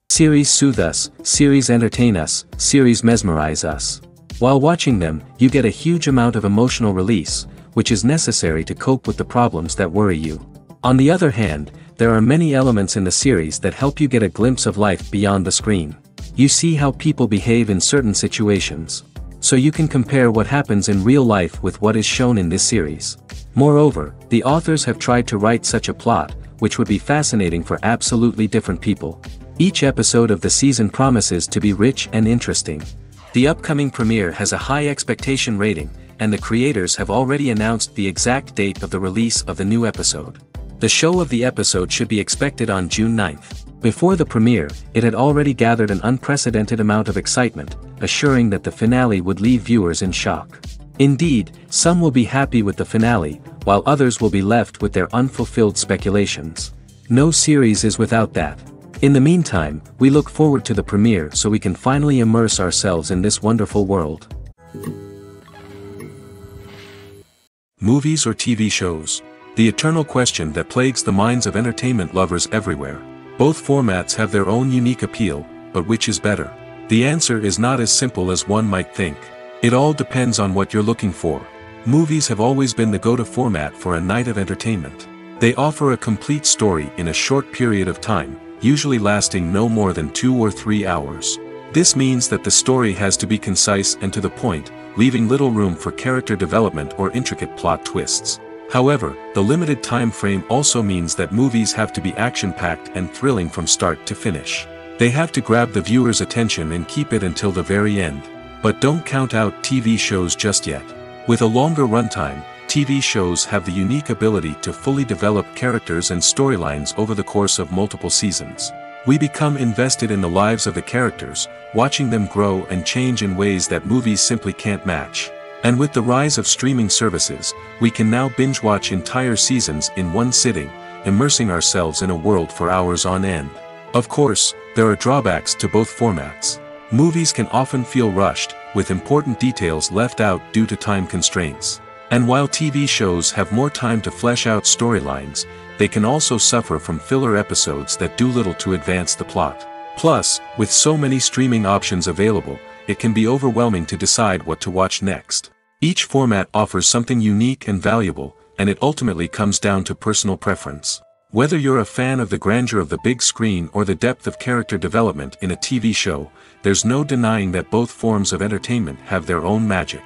Series soothe us, series entertain us, series mesmerize us. While watching them, you get a huge amount of emotional release, which is necessary to cope with the problems that worry you. On the other hand, there are many elements in the series that help you get a glimpse of life beyond the screen. You see how people behave in certain situations. So you can compare what happens in real life with what is shown in this series. Moreover, the authors have tried to write such a plot, which would be fascinating for absolutely different people. Each episode of the season promises to be rich and interesting. The upcoming premiere has a high expectation rating, and the creators have already announced the exact date of the release of the new episode. The show of the episode should be expected on June 9th. Before the premiere, it had already gathered an unprecedented amount of excitement, assuring that the finale would leave viewers in shock. Indeed, some will be happy with the finale, while others will be left with their unfulfilled speculations. No series is without that. In the meantime, we look forward to the premiere so we can finally immerse ourselves in this wonderful world. Movies or TV shows? The eternal question that plagues the minds of entertainment lovers everywhere. Both formats have their own unique appeal, but which is better? The answer is not as simple as one might think. It all depends on what you're looking for. Movies have always been the go-to format for a night of entertainment. They offer a complete story in a short period of time, usually lasting no more than 2 or 3 hours. This means that the story has to be concise and to the point, leaving little room for character development or intricate plot twists. However, the limited time frame also means that movies have to be action-packed and thrilling from start to finish. They have to grab the viewer's attention and keep it until the very end. But don't count out TV shows just yet. With a longer runtime, TV shows have the unique ability to fully develop characters and storylines over the course of multiple seasons. We become invested in the lives of the characters, watching them grow and change in ways that movies simply can't match. And with the rise of streaming services, we can now binge-watch entire seasons in one sitting, immersing ourselves in a world for hours on end. Of course, there are drawbacks to both formats. Movies can often feel rushed, with important details left out due to time constraints. And while TV shows have more time to flesh out storylines, they can also suffer from filler episodes that do little to advance the plot. Plus, with so many streaming options available, it can be overwhelming to decide what to watch next. Each format offers something unique and valuable, and it ultimately comes down to personal preference. Whether you're a fan of the grandeur of the big screen or the depth of character development in a TV show, there's no denying that both forms of entertainment have their own magic.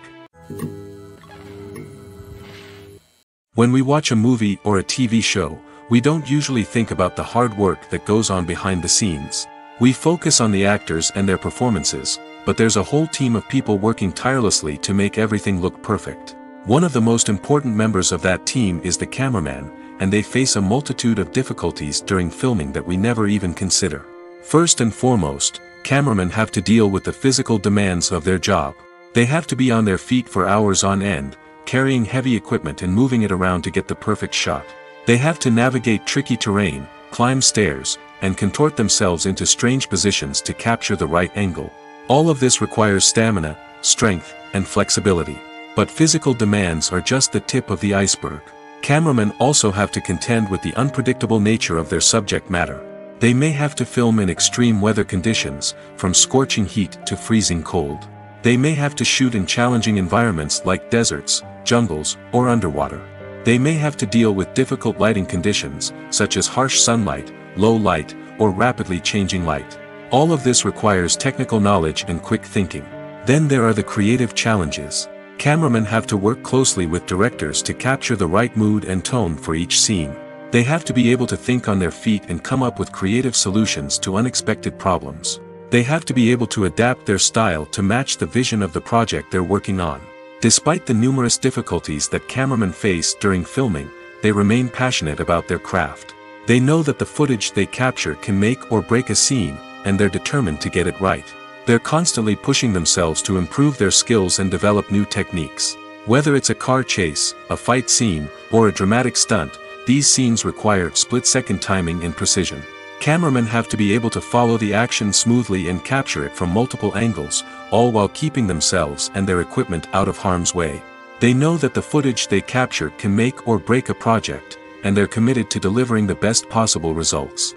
When we watch a movie or a TV show, we don't usually think about the hard work that goes on behind the scenes. We focus on the actors and their performances, but there's a whole team of people working tirelessly to make everything look perfect. One of the most important members of that team is the cameraman, and they face a multitude of difficulties during filming that we never even consider. First and foremost, cameramen have to deal with the physical demands of their job. They have to be on their feet for hours on end, carrying heavy equipment and moving it around to get the perfect shot. They have to navigate tricky terrain, climb stairs, and contort themselves into strange positions to capture the right angle. All of this requires stamina, strength, and flexibility. But physical demands are just the tip of the iceberg. Cameramen also have to contend with the unpredictable nature of their subject matter. They may have to film in extreme weather conditions, from scorching heat to freezing cold. They may have to shoot in challenging environments like deserts, jungles, or underwater. They may have to deal with difficult lighting conditions, such as harsh sunlight, low light, or rapidly changing light. All of this requires technical knowledge and quick thinking. Then there are the creative challenges. Cameramen have to work closely with directors to capture the right mood and tone for each scene. They have to be able to think on their feet and come up with creative solutions to unexpected problems. They have to be able to adapt their style to match the vision of the project they're working on. Despite the numerous difficulties that cameramen face during filming, they remain passionate about their craft. They know that the footage they capture can make or break a scene, and they're determined to get it right. They're constantly pushing themselves to improve their skills and develop new techniques. Whether it's a car chase, a fight scene, or a dramatic stunt, these scenes require split-second timing and precision. Cameramen have to be able to follow the action smoothly and capture it from multiple angles, all while keeping themselves and their equipment out of harm's way. They know that the footage they capture can make or break a project, and they're committed to delivering the best possible results.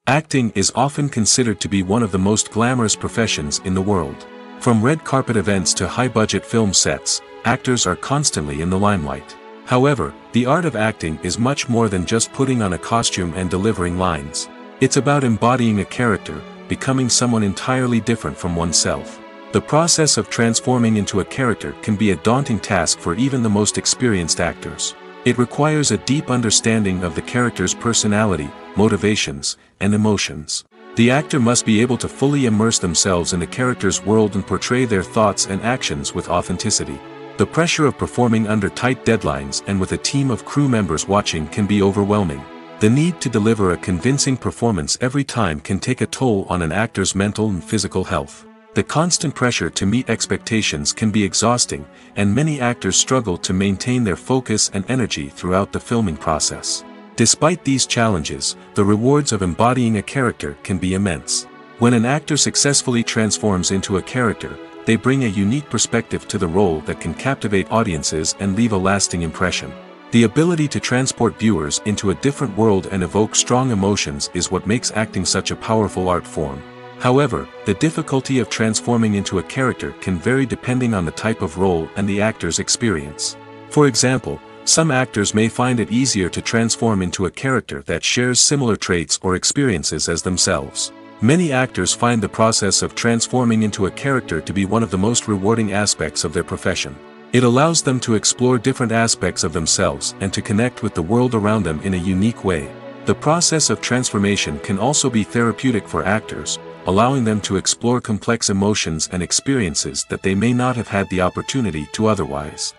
Acting is often considered to be one of the most glamorous professions in the world. From red carpet events to high-budget film sets, actors are constantly in the limelight. However, the art of acting is much more than just putting on a costume and delivering lines. It's about embodying a character, becoming someone entirely different from oneself. The process of transforming into a character can be a daunting task for even the most experienced actors. It requires a deep understanding of the character's personality, motivations, and emotions. The actor must be able to fully immerse themselves in the character's world and portray their thoughts and actions with authenticity. The pressure of performing under tight deadlines and with a team of crew members watching can be overwhelming. The need to deliver a convincing performance every time can take a toll on an actor's mental and physical health. The constant pressure to meet expectations can be exhausting, and many actors struggle to maintain their focus and energy throughout the filming process. Despite these challenges, the rewards of embodying a character can be immense. When an actor successfully transforms into a character, they bring a unique perspective to the role that can captivate audiences and leave a lasting impression. The ability to transport viewers into a different world and evoke strong emotions is what makes acting such a powerful art form. However, the difficulty of transforming into a character can vary depending on the type of role and the actor's experience. For example, some actors may find it easier to transform into a character that shares similar traits or experiences as themselves. Many actors find the process of transforming into a character to be one of the most rewarding aspects of their profession. It allows them to explore different aspects of themselves and to connect with the world around them in a unique way. The process of transformation can also be therapeutic for actors, allowing them to explore complex emotions and experiences that they may not have had the opportunity to otherwise.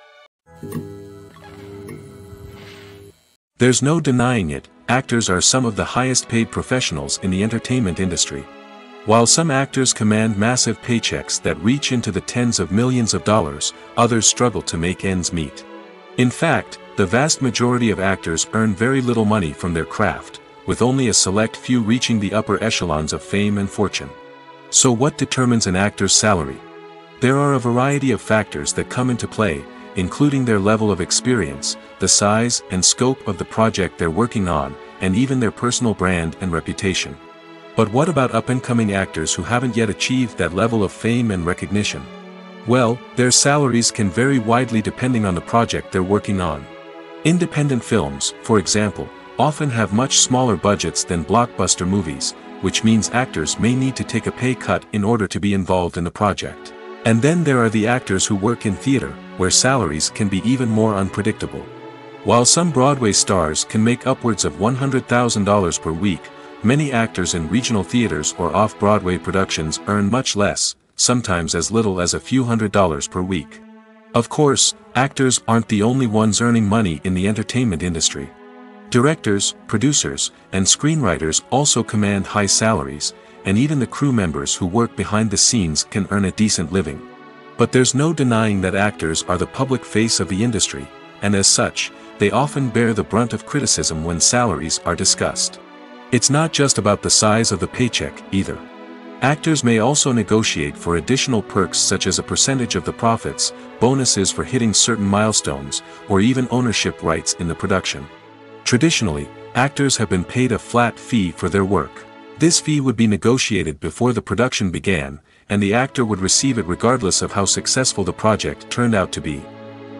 There's no denying it, actors are some of the highest paid professionals in the entertainment industry. While some actors command massive paychecks that reach into the tens of millions of dollars, others struggle to make ends meet. In fact, the vast majority of actors earn very little money from their craft, with only a select few reaching the upper echelons of fame and fortune. So what determines an actor's salary? There are a variety of factors that come into play, including their level of experience, the size and scope of the project they're working on, and even their personal brand and reputation. But what about up-and-coming actors who haven't yet achieved that level of fame and recognition? Well, their salaries can vary widely depending on the project they're working on. Independent films, for example, often have much smaller budgets than blockbuster movies, which means actors may need to take a pay cut in order to be involved in the project. And then there are the actors who work in theater, where salaries can be even more unpredictable. While some Broadway stars can make upwards of $100,000 per week, many actors in regional theaters or off-Broadway productions earn much less, sometimes as little as a few $100s per week. Of course, actors aren't the only ones earning money in the entertainment industry. Directors, producers, and screenwriters also command high salaries, and even the crew members who work behind the scenes can earn a decent living. But there's no denying that actors are the public face of the industry, and as such, they often bear the brunt of criticism when salaries are discussed. It's not just about the size of the paycheck, either. Actors may also negotiate for additional perks such as a percentage of the profits, bonuses for hitting certain milestones, or even ownership rights in the production. Traditionally, actors have been paid a flat fee for their work. This fee would be negotiated before the production began, and the actor would receive it regardless of how successful the project turned out to be.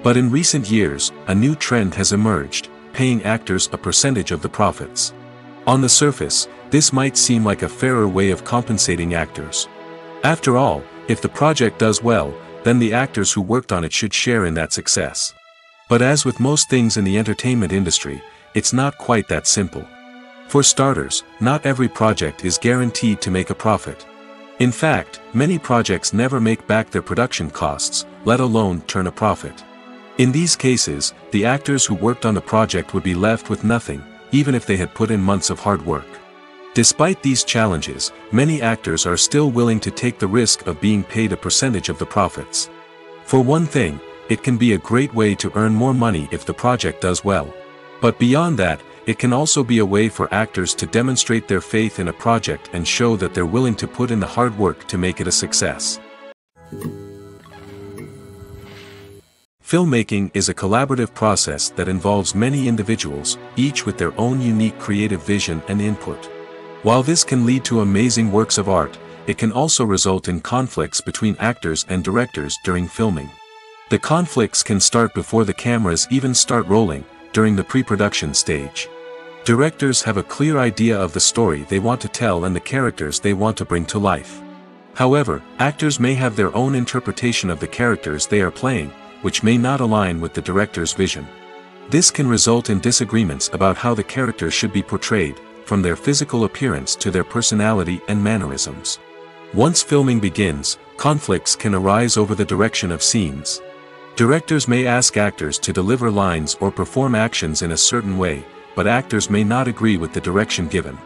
But in recent years, a new trend has emerged. paying actors a percentage of the profits. On the surface, this might seem like a fairer way of compensating actors. After all, if the project does well, then the actors who worked on it should share in that success. But as with most things in the entertainment industry, it's not quite that simple. For starters, not every project is guaranteed to make a profit. In fact, many projects never make back their production costs, let alone turn a profit. In these cases, the actors who worked on the project would be left with nothing, even if they had put in months of hard work. Despite these challenges, many actors are still willing to take the risk of being paid a percentage of the profits. For one thing, it can be a great way to earn more money if the project does well. But beyond that, it can also be a way for actors to demonstrate their faith in a project and show that they're willing to put in the hard work to make it a success. Filmmaking is a collaborative process that involves many individuals, each with their own unique creative vision and input. While this can lead to amazing works of art, it can also result in conflicts between actors and directors during filming. The conflicts can start before the cameras even start rolling, during the pre-production stage. Directors have a clear idea of the story they want to tell and the characters they want to bring to life. However, actors may have their own interpretation of the characters they are playing, which may not align with the director's vision. This can result in disagreements about how the characters should be portrayed, from their physical appearance to their personality and mannerisms. Once filming begins, conflicts can arise over the direction of scenes. Directors may ask actors to deliver lines or perform actions in a certain way, but actors may not agree with the direction given.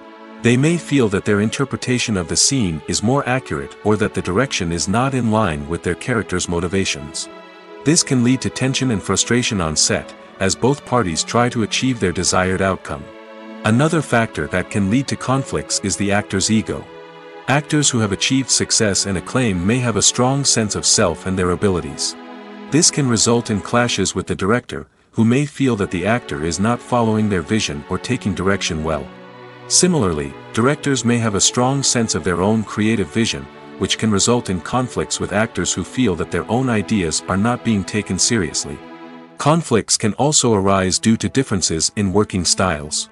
They may feel that their interpretation of the scene is more accurate or that the direction is not in line with their character's motivations. This can lead to tension and frustration on set, as both parties try to achieve their desired outcome. Another factor that can lead to conflicts is the actor's ego. Actors who have achieved success and acclaim may have a strong sense of self and their abilities. This can result in clashes with the director, who may feel that the actor is not following their vision or taking direction well. Similarly, directors may have a strong sense of their own creative vision, which can result in conflicts with actors who feel that their own ideas are not being taken seriously. Conflicts can also arise due to differences in working styles.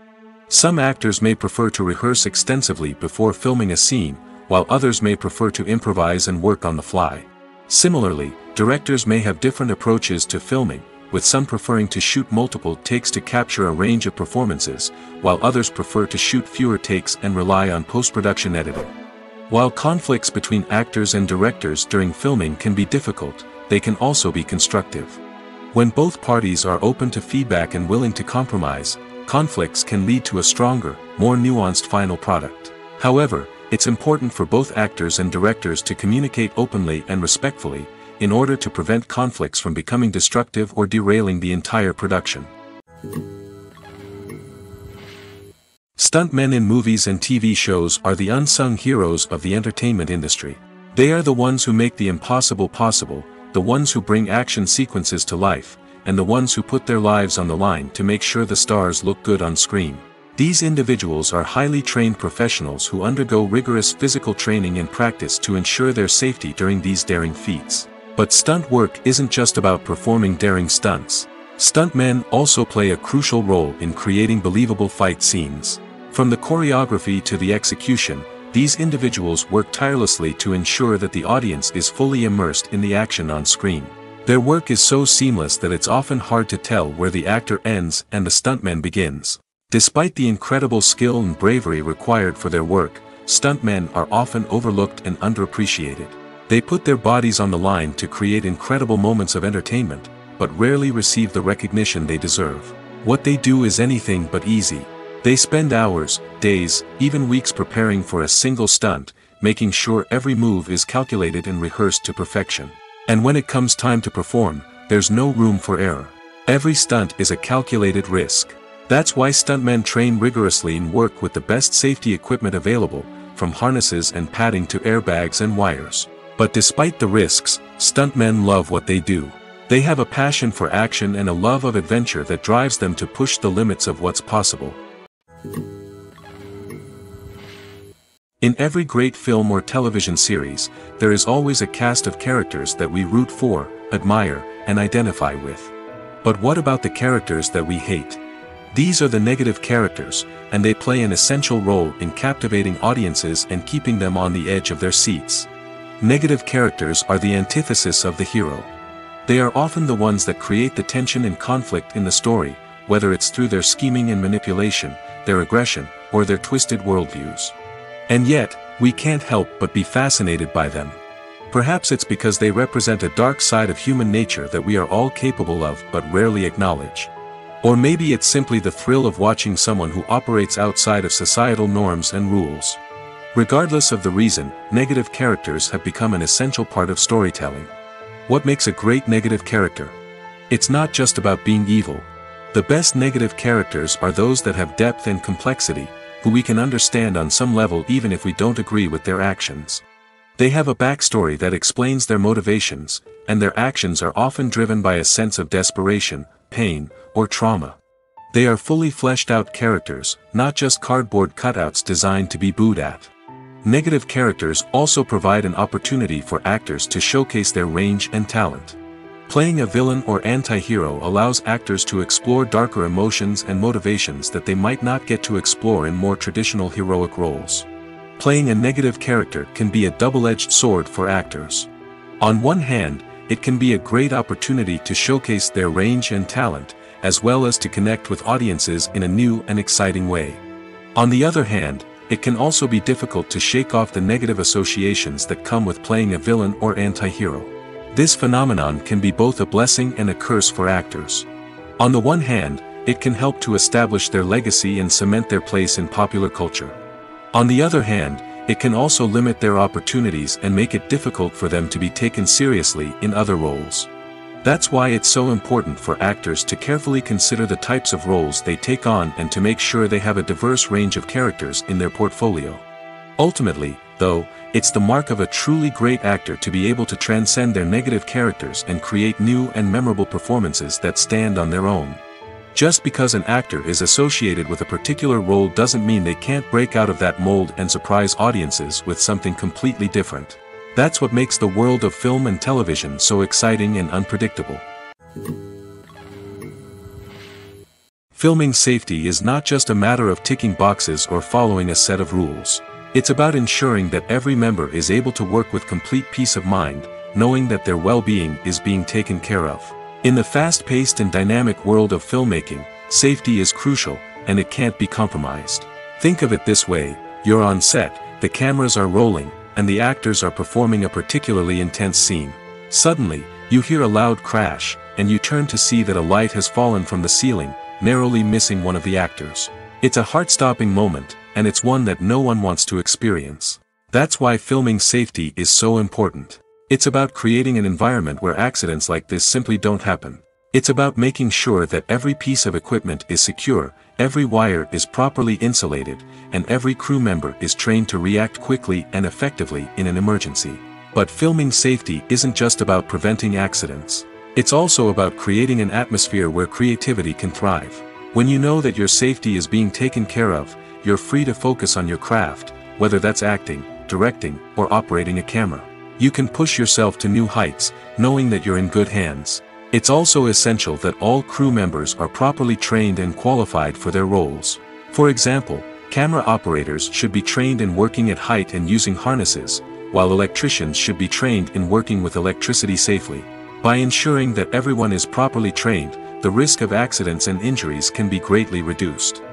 Some actors may prefer to rehearse extensively before filming a scene, while others may prefer to improvise and work on the fly. Similarly, directors may have different approaches to filming, with some preferring to shoot multiple takes to capture a range of performances, while others prefer to shoot fewer takes and rely on post-production editing. While conflicts between actors and directors during filming can be difficult, they can also be constructive. When both parties are open to feedback and willing to compromise, conflicts can lead to a stronger, more nuanced final product. However, it's important for both actors and directors to communicate openly and respectfully, in order to prevent conflicts from becoming destructive or derailing the entire production. Stuntmen in movies and TV shows are the unsung heroes of the entertainment industry. They are the ones who make the impossible possible, the ones who bring action sequences to life, and the ones who put their lives on the line to make sure the stars look good on screen. These individuals are highly trained professionals who undergo rigorous physical training and practice to ensure their safety during these daring feats. But stunt work isn't just about performing daring stunts. Stuntmen also play a crucial role in creating believable fight scenes. From the choreography to the execution, these individuals work tirelessly to ensure that the audience is fully immersed in the action on screen. Their work is so seamless that it's often hard to tell where the actor ends and the stuntman begins. Despite the incredible skill and bravery required for their work, stuntmen are often overlooked and underappreciated. They put their bodies on the line to create incredible moments of entertainment, but rarely receive the recognition they deserve. What they do is anything but easy. They spend hours, days, even weeks preparing for a single stunt, making sure every move is calculated and rehearsed to perfection. And when it comes time to perform, there's no room for error. Every stunt is a calculated risk. That's why stuntmen train rigorously and work with the best safety equipment available, from harnesses and padding to airbags and wires. But despite the risks, stuntmen love what they do. They have a passion for action and a love of adventure that drives them to push the limits of what's possible. In every great film or television series, there is always a cast of characters that we root for, admire, and identify with. But what about the characters that we hate? These are the negative characters, and they play an essential role in captivating audiences and keeping them on the edge of their seats. Negative characters are the antithesis of the hero. They are often the ones that create the tension and conflict in the story, whether it's through their scheming and manipulation, their aggression, or their twisted worldviews. And yet, we can't help but be fascinated by them. Perhaps it's because they represent a dark side of human nature that we are all capable of but rarely acknowledge. Or maybe it's simply the thrill of watching someone who operates outside of societal norms and rules. Regardless of the reason, negative characters have become an essential part of storytelling. What makes a great negative character? It's not just about being evil. The best negative characters are those that have depth and complexity, who we can understand on some level even if we don't agree with their actions. They have a backstory that explains their motivations, and their actions are often driven by a sense of desperation, pain, or trauma. They are fully fleshed out characters, not just cardboard cutouts designed to be booed at. Negative characters also provide an opportunity for actors to showcase their range and talent. Playing a villain or anti-hero allows actors to explore darker emotions and motivations that they might not get to explore in more traditional heroic roles. Playing a negative character can be a double-edged sword for actors. On one hand, it can be a great opportunity to showcase their range and talent, as well as to connect with audiences in a new and exciting way. On the other hand, it can also be difficult to shake off the negative associations that come with playing a villain or anti-hero. This phenomenon can be both a blessing and a curse for actors. On the one hand, it can help to establish their legacy and cement their place in popular culture. On the other hand, it can also limit their opportunities and make it difficult for them to be taken seriously in other roles. That's why it's so important for actors to carefully consider the types of roles they take on and to make sure they have a diverse range of characters in their portfolio. Ultimately, though, it's the mark of a truly great actor to be able to transcend their negative characters and create new and memorable performances that stand on their own. Just because an actor is associated with a particular role doesn't mean they can't break out of that mold and surprise audiences with something completely different. That's what makes the world of film and television so exciting and unpredictable. Filming safety is not just a matter of ticking boxes or following a set of rules. It's about ensuring that every member is able to work with complete peace of mind, knowing that their well-being is being taken care of. In the fast-paced and dynamic world of filmmaking, safety is crucial, and it can't be compromised. Think of it this way: you're on set, the cameras are rolling, and the actors are performing a particularly intense scene. Suddenly, you hear a loud crash, and you turn to see that a light has fallen from the ceiling, narrowly missing one of the actors. It's a heart-stopping moment, and it's one that no one wants to experience. That's why filming safety is so important. It's about creating an environment where accidents like this simply don't happen. It's about making sure that every piece of equipment is secure, every wire is properly insulated, and every crew member is trained to react quickly and effectively in an emergency. But filming safety isn't just about preventing accidents. It's also about creating an atmosphere where creativity can thrive. When you know that your safety is being taken care of, you're free to focus on your craft, whether that's acting, directing, or operating a camera. You can push yourself to new heights, knowing that you're in good hands. It's also essential that all crew members are properly trained and qualified for their roles. For example, camera operators should be trained in working at height and using harnesses, while electricians should be trained in working with electricity safely. By ensuring that everyone is properly trained, the risk of accidents and injuries can be greatly reduced.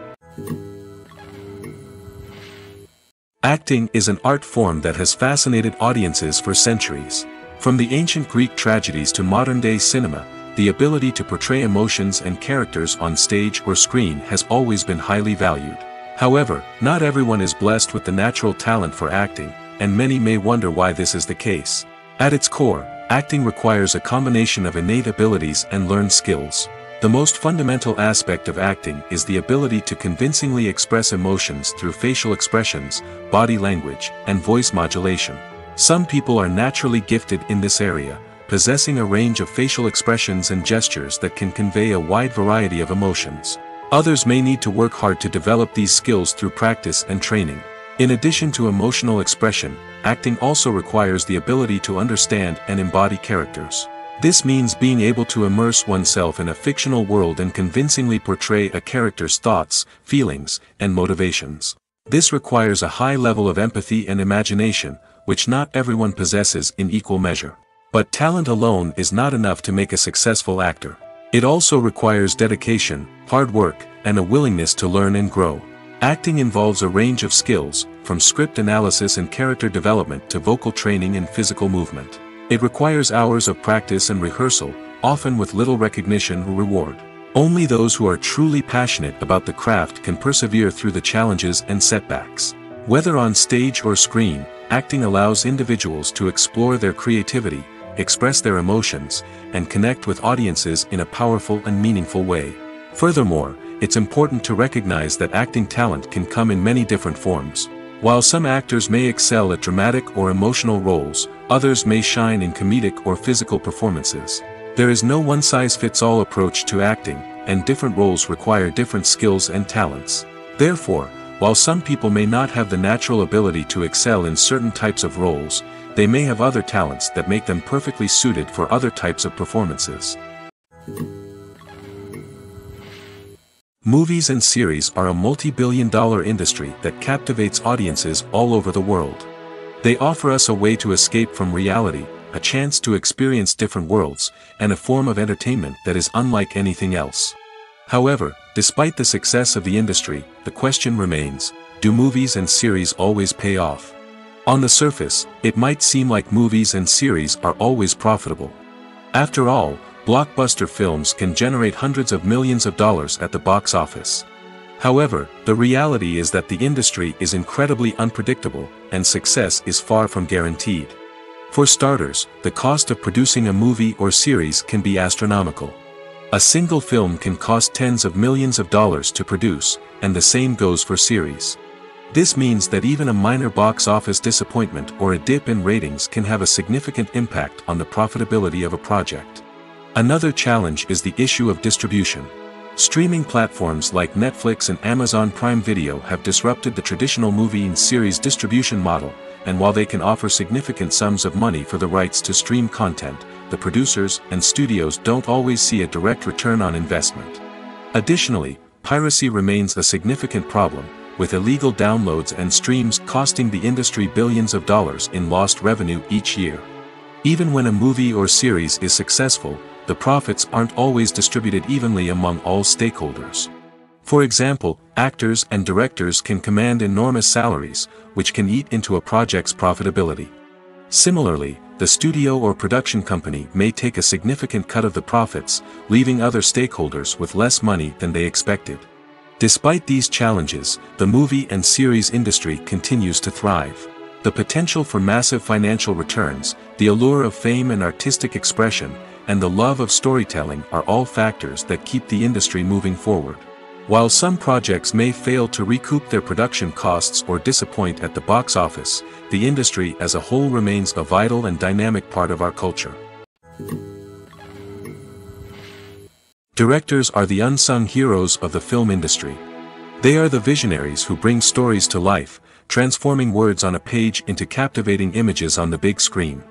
Acting is an art form that has fascinated audiences for centuries. From the ancient Greek tragedies to modern-day cinema, the ability to portray emotions and characters on stage or screen has always been highly valued. However, not everyone is blessed with the natural talent for acting, and many may wonder why this is the case. At its core, acting requires a combination of innate abilities and learned skills. The most fundamental aspect of acting is the ability to convincingly express emotions through facial expressions, body language, and voice modulation. Some people are naturally gifted in this area, possessing a range of facial expressions and gestures that can convey a wide variety of emotions. Others may need to work hard to develop these skills through practice and training. In addition to emotional expression, acting also requires the ability to understand and embody characters. This means being able to immerse oneself in a fictional world and convincingly portray a character's thoughts, feelings, and motivations. This requires a high level of empathy and imagination, which not everyone possesses in equal measure. But talent alone is not enough to make a successful actor. It also requires dedication, hard work, and a willingness to learn and grow. Acting involves a range of skills, from script analysis and character development to vocal training and physical movement. It requires hours of practice and rehearsal, often with little recognition or reward. Only those who are truly passionate about the craft can persevere through the challenges and setbacks. Whether on stage or screen, acting allows individuals to explore their creativity, express their emotions, and connect with audiences in a powerful and meaningful way. Furthermore, it's important to recognize that acting talent can come in many different forms. While some actors may excel at dramatic or emotional roles, others may shine in comedic or physical performances. There is no one-size-fits-all approach to acting, and different roles require different skills and talents. Therefore, while some people may not have the natural ability to excel in certain types of roles, they may have other talents that make them perfectly suited for other types of performances. Movies and series are a multi-billion-dollar industry that captivates audiences all over the world. They offer us a way to escape from reality, a chance to experience different worlds, and a form of entertainment that is unlike anything else. However, despite the success of the industry, the question remains, do movies and series always pay off? On the surface, it might seem like movies and series are always profitable. After all, blockbuster films can generate hundreds of millions of dollars at the box office. However, the reality is that the industry is incredibly unpredictable, and success is far from guaranteed. For starters, the cost of producing a movie or series can be astronomical. A single film can cost tens of millions of dollars to produce, and the same goes for series. This means that even a minor box office disappointment or a dip in ratings can have a significant impact on the profitability of a project. Another challenge is the issue of distribution. Streaming platforms like Netflix and Amazon Prime Video have disrupted the traditional movie and series distribution model, and while they can offer significant sums of money for the rights to stream content, the producers and studios don't always see a direct return on investment. Additionally, piracy remains a significant problem, with illegal downloads and streams costing the industry billions of dollars in lost revenue each year. Even when a movie or series is successful, the profits aren't always distributed evenly among all stakeholders. For example, actors and directors can command enormous salaries, which can eat into a project's profitability. Similarly, the studio or production company may take a significant cut of the profits, leaving other stakeholders with less money than they expected. Despite these challenges, the movie and series industry continues to thrive. The potential for massive financial returns, the allure of fame and artistic expression, and the love of storytelling are all factors that keep the industry moving forward. While some projects may fail to recoup their production costs or disappoint at the box office, the industry as a whole remains a vital and dynamic part of our culture. Directors are the unsung heroes of the film industry. They are the visionaries who bring stories to life, transforming words on a page into captivating images on the big screen.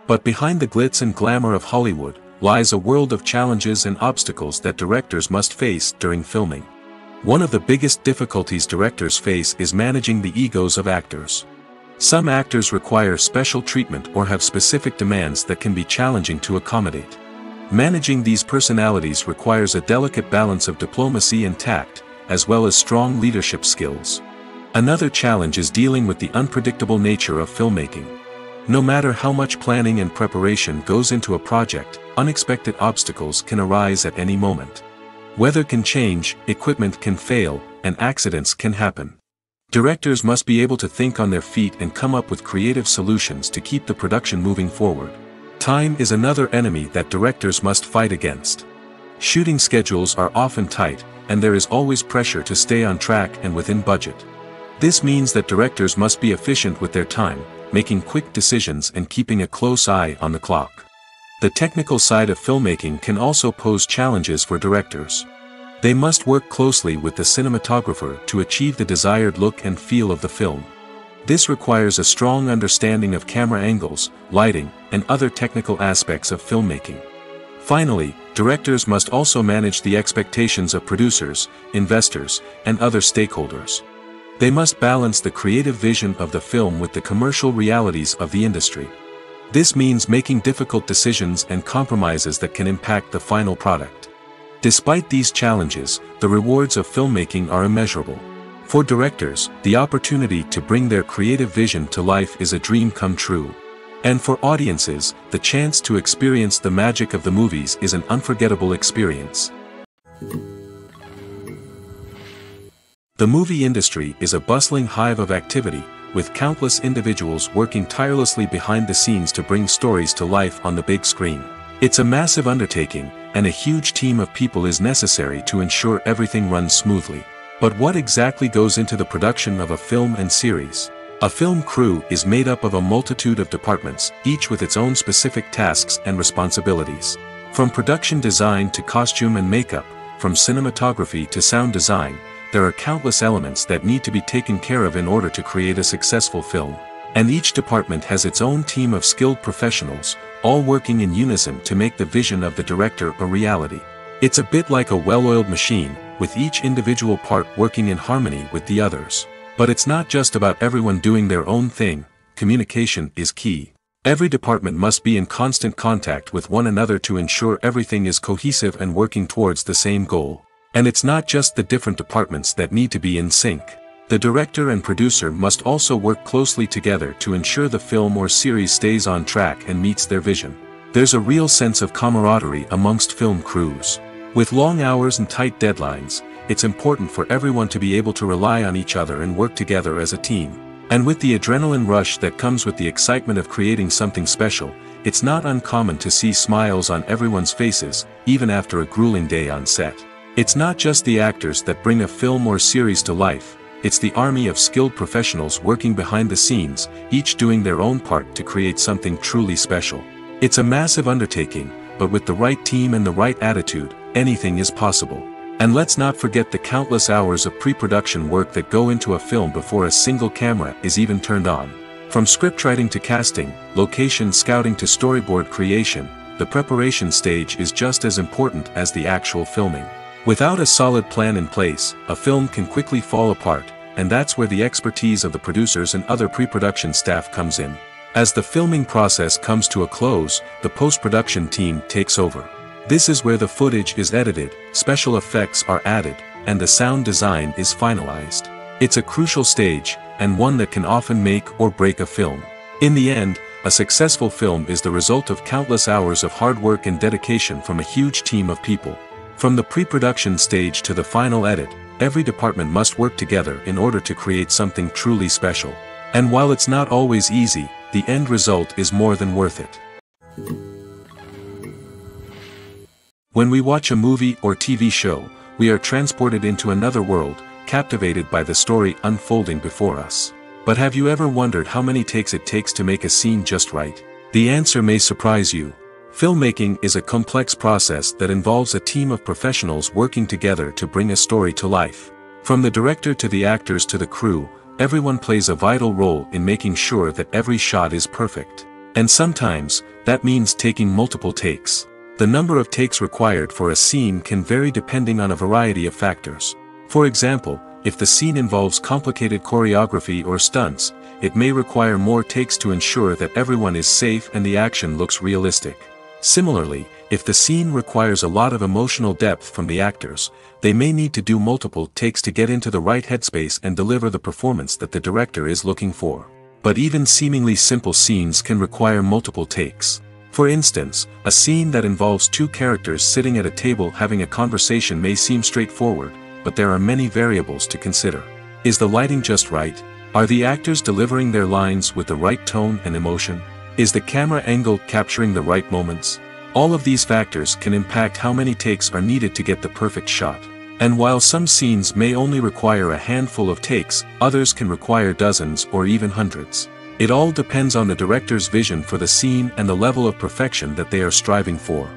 But behind the glitz and glamour of Hollywood, lies a world of challenges and obstacles that directors must face during filming. One of the biggest difficulties directors face is managing the egos of actors. Some actors require special treatment or have specific demands that can be challenging to accommodate. Managing these personalities requires a delicate balance of diplomacy and tact, as well as strong leadership skills. Another challenge is dealing with the unpredictable nature of filmmaking. No matter how much planning and preparation goes into a project, unexpected obstacles can arise at any moment. Weather can change, equipment can fail, and accidents can happen. Directors must be able to think on their feet and come up with creative solutions to keep the production moving forward. Time is another enemy that directors must fight against. Shooting schedules are often tight, and there is always pressure to stay on track and within budget. This means that directors must be efficient with their time, making quick decisions and keeping a close eye on the clock. The technical side of filmmaking can also pose challenges for directors. They must work closely with the cinematographer to achieve the desired look and feel of the film. This requires a strong understanding of camera angles, lighting, and other technical aspects of filmmaking. Finally, directors must also manage the expectations of producers, investors, and other stakeholders. They must balance the creative vision of the film with the commercial realities of the industry. This means making difficult decisions and compromises that can impact the final product. Despite these challenges, the rewards of filmmaking are immeasurable. For directors, the opportunity to bring their creative vision to life is a dream come true. And for audiences, the chance to experience the magic of the movies is an unforgettable experience. The movie industry is a bustling hive of activity, with countless individuals working tirelessly behind the scenes to bring stories to life on the big screen. It's a massive undertaking, and a huge team of people is necessary to ensure everything runs smoothly. But what exactly goes into the production of a film and series? A film crew is made up of a multitude of departments, each with its own specific tasks and responsibilities. From production design to costume and makeup, from cinematography to sound design, there are countless elements that need to be taken care of in order to create a successful film. And each department has its own team of skilled professionals, all working in unison to make the vision of the director a reality. It's a bit like a well-oiled machine, with each individual part working in harmony with the others. But it's not just about everyone doing their own thing. Communication is key. Every department must be in constant contact with one another to ensure everything is cohesive and working towards the same goal. And it's not just the different departments that need to be in sync. The director and producer must also work closely together to ensure the film or series stays on track and meets their vision. There's a real sense of camaraderie amongst film crews. With long hours and tight deadlines, it's important for everyone to be able to rely on each other and work together as a team. And with the adrenaline rush that comes with the excitement of creating something special, it's not uncommon to see smiles on everyone's faces, even after a grueling day on set. It's not just the actors that bring a film or series to life, it's the army of skilled professionals working behind the scenes, each doing their own part to create something truly special. It's a massive undertaking, but with the right team and the right attitude, anything is possible. And let's not forget the countless hours of pre-production work that go into a film before a single camera is even turned on. From scriptwriting to casting, location scouting to storyboard creation, the preparation stage is just as important as the actual filming. Without a solid plan in place, a film can quickly fall apart, and that's where the expertise of the producers and other pre-production staff comes in. As the filming process comes to a close, the post-production team takes over. This is where the footage is edited, special effects are added, and the sound design is finalized. It's a crucial stage, and one that can often make or break a film. In the end, a successful film is the result of countless hours of hard work and dedication from a huge team of people. From the pre-production stage to the final edit, every department must work together in order to create something truly special. And while it's not always easy, the end result is more than worth it. When we watch a movie or TV show, we are transported into another world, captivated by the story unfolding before us. But have you ever wondered how many takes it takes to make a scene just right? The answer may surprise you. Filmmaking is a complex process that involves a team of professionals working together to bring a story to life. From the director to the actors to the crew, everyone plays a vital role in making sure that every shot is perfect. And sometimes, that means taking multiple takes. The number of takes required for a scene can vary depending on a variety of factors. For example, if the scene involves complicated choreography or stunts, it may require more takes to ensure that everyone is safe and the action looks realistic. Similarly, if the scene requires a lot of emotional depth from the actors, they may need to do multiple takes to get into the right headspace and deliver the performance that the director is looking for. But even seemingly simple scenes can require multiple takes. For instance, a scene that involves two characters sitting at a table having a conversation may seem straightforward, but there are many variables to consider. Is the lighting just right? Are the actors delivering their lines with the right tone and emotion? Is the camera angle capturing the right moments? All of these factors can impact how many takes are needed to get the perfect shot. And while some scenes may only require a handful of takes, others can require dozens or even hundreds. It all depends on the director's vision for the scene and the level of perfection that they are striving for.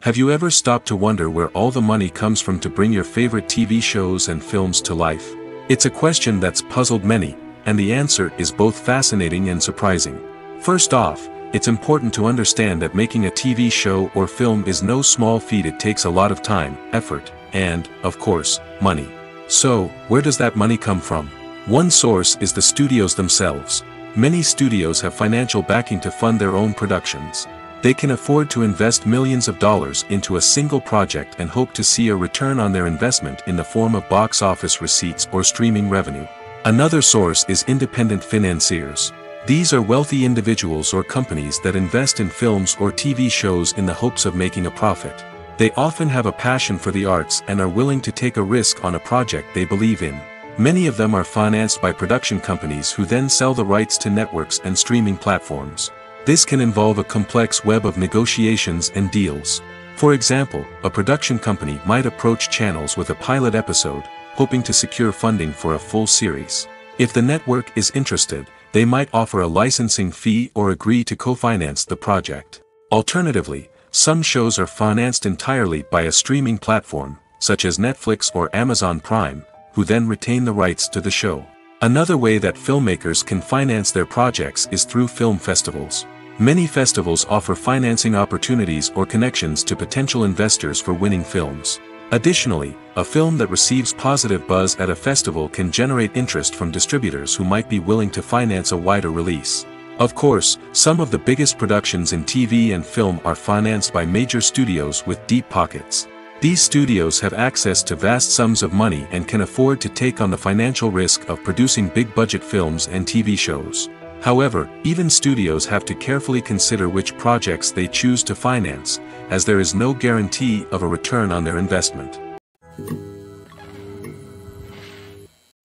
Have you ever stopped to wonder where all the money comes from to bring your favorite TV shows and films to life? It's a question that's puzzled many, and the answer is both fascinating and surprising. First off, it's important to understand that making a TV show or film is no small feat. It takes a lot of time, effort, and, of course, money. So, where does that money come from? One source is the studios themselves. Many studios have financial backing to fund their own productions. They can afford to invest millions of dollars into a single project and hope to see a return on their investment in the form of box office receipts or streaming revenue. Another source is independent financiers. These are wealthy individuals or companies that invest in films or TV shows in the hopes of making a profit. They often have a passion for the arts and are willing to take a risk on a project they believe in. Many of them are financed by production companies who then sell the rights to networks and streaming platforms. This can involve a complex web of negotiations and deals. For example, a production company might approach channels with a pilot episode, hoping to secure funding for a full series. If the network is interested, they might offer a licensing fee or agree to co-finance the project. Alternatively, some shows are financed entirely by a streaming platform, such as Netflix or Amazon Prime, who then retain the rights to the show. Another way that filmmakers can finance their projects is through film festivals. Many festivals offer financing opportunities or connections to potential investors for winning films. Additionally, a film that receives positive buzz at a festival can generate interest from distributors who might be willing to finance a wider release. Of course, some of the biggest productions in TV and film are financed by major studios with deep pockets. These studios have access to vast sums of money and can afford to take on the financial risk of producing big-budget films and TV shows. However, even studios have to carefully consider which projects they choose to finance, as there is no guarantee of a return on their investment.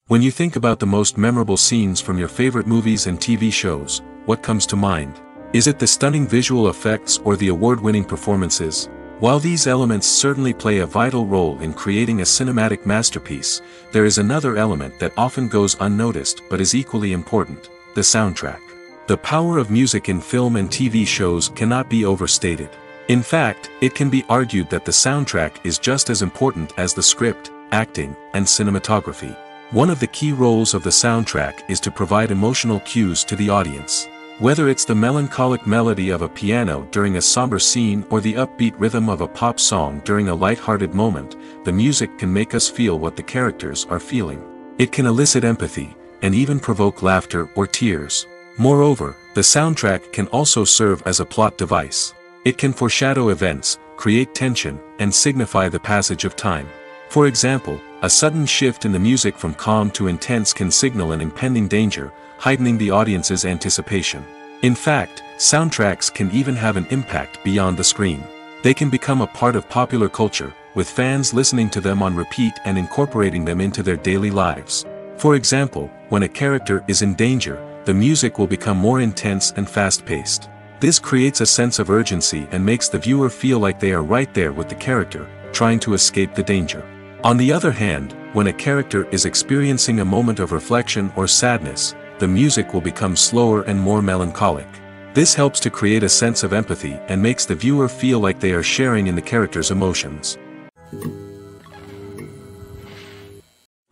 When you think about the most memorable scenes from your favorite movies and TV shows, what comes to mind? Is it the stunning visual effects or the award-winning performances? While these elements certainly play a vital role in creating a cinematic masterpiece, there is another element that often goes unnoticed but is equally important: the soundtrack. The power of music in film and TV shows cannot be overstated. In fact, it can be argued that the soundtrack is just as important as the script, acting, and cinematography. One of the key roles of the soundtrack is to provide emotional cues to the audience. Whether it's the melancholic melody of a piano during a somber scene or the upbeat rhythm of a pop song during a light-hearted moment, the music can make us feel what the characters are feeling. It can elicit empathy, and even provoke laughter or tears. Moreover, the soundtrack can also serve as a plot device. It can foreshadow events, create tension, and signify the passage of time. For example, a sudden shift in the music from calm to intense can signal an impending danger, heightening the audience's anticipation. In fact, soundtracks can even have an impact beyond the screen. They can become a part of popular culture, with fans listening to them on repeat and incorporating them into their daily lives. For example, when a character is in danger, the music will become more intense and fast-paced. This creates a sense of urgency and makes the viewer feel like they are right there with the character, trying to escape the danger. On the other hand, when a character is experiencing a moment of reflection or sadness, the music will become slower and more melancholic. This helps to create a sense of empathy and makes the viewer feel like they are sharing in the character's emotions.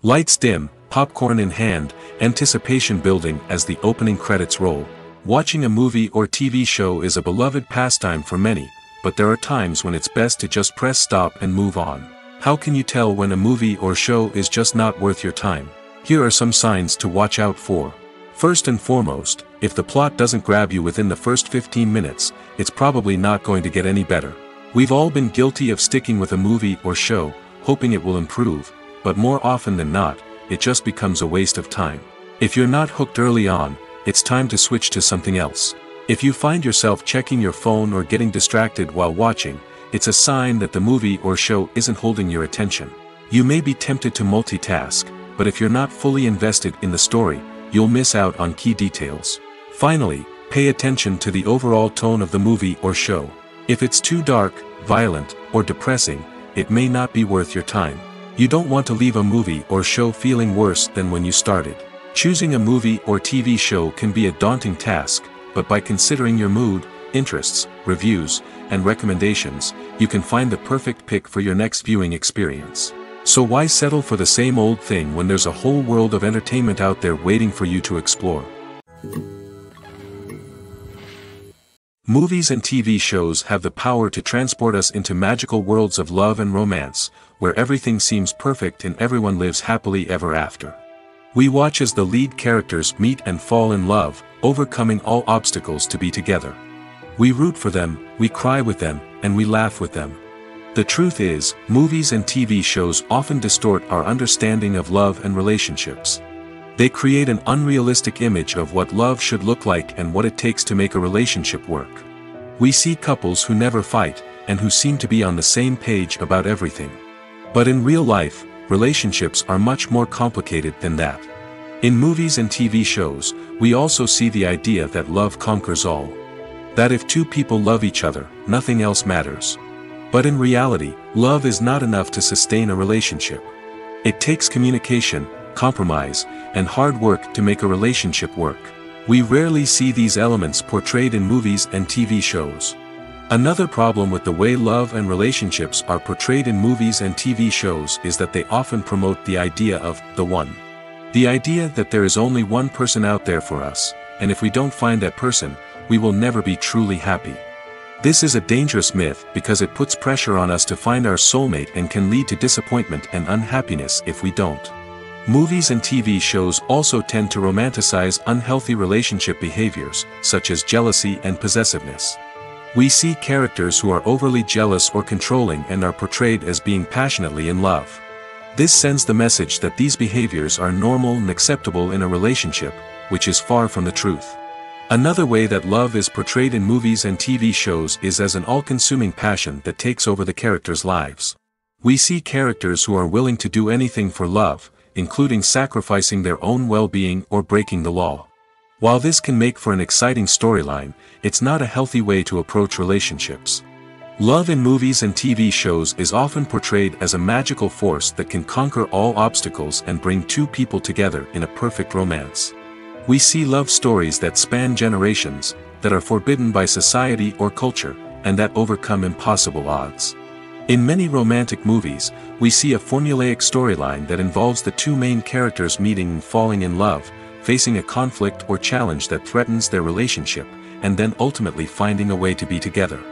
Lights dim, popcorn in hand, anticipation building as the opening credits roll. Watching a movie or TV show is a beloved pastime for many, but there are times when it's best to just press stop and move on. How can you tell when a movie or show is just not worth your time? Here are some signs to watch out for. First and foremost, if the plot doesn't grab you within the first 15 minutes, it's probably not going to get any better. We've all been guilty of sticking with a movie or show, hoping it will improve, but more often than not, it just becomes a waste of time. If you're not hooked early on, it's time to switch to something else. If you find yourself checking your phone or getting distracted while watching, it's a sign that the movie or show isn't holding your attention. You may be tempted to multitask, but if you're not fully invested in the story, you'll miss out on key details. Finally, pay attention to the overall tone of the movie or show. If it's too dark, violent, or depressing, it may not be worth your time. You don't want to leave a movie or show feeling worse than when you started. Choosing a movie or TV show can be a daunting task, but by considering your mood, interests, reviews, and recommendations, you can find the perfect pick for your next viewing experience. So why settle for the same old thing when there's a whole world of entertainment out there waiting for you to explore? Movies and TV shows have the power to transport us into magical worlds of love and romance, where everything seems perfect and everyone lives happily ever after. We watch as the lead characters meet and fall in love, overcoming all obstacles to be together. We root for them, we cry with them, and we laugh with them. The truth is, movies and TV shows often distort our understanding of love and relationships. They create an unrealistic image of what love should look like and what it takes to make a relationship work. We see couples who never fight, and who seem to be on the same page about everything. But in real life, relationships are much more complicated than that. In movies and TV shows, we also see the idea that love conquers all. That if two people love each other, nothing else matters. But in reality, love is not enough to sustain a relationship. It takes communication, compromise, and hard work to make a relationship work. We rarely see these elements portrayed in movies and TV shows. Another problem with the way love and relationships are portrayed in movies and TV shows is that they often promote the idea of the one. The idea that there is only one person out there for us, and if we don't find that person, we will never be truly happy. This is a dangerous myth because it puts pressure on us to find our soulmate and can lead to disappointment and unhappiness if we don't. Movies and TV shows also tend to romanticize unhealthy relationship behaviors, such as jealousy and possessiveness. We see characters who are overly jealous or controlling and are portrayed as being passionately in love. This sends the message that these behaviors are normal and acceptable in a relationship, which is far from the truth. Another way that love is portrayed in movies and TV shows is as an all-consuming passion that takes over the characters' lives. We see characters who are willing to do anything for love, including sacrificing their own well-being or breaking the law. While this can make for an exciting storyline, it's not a healthy way to approach relationships. Love in movies and TV shows is often portrayed as a magical force that can conquer all obstacles and bring two people together in a perfect romance. We see love stories that span generations, that are forbidden by society or culture, and that overcome impossible odds. In many romantic movies, we see a formulaic storyline that involves the two main characters meeting and falling in love, facing a conflict or challenge that threatens their relationship, and then ultimately finding a way to be together.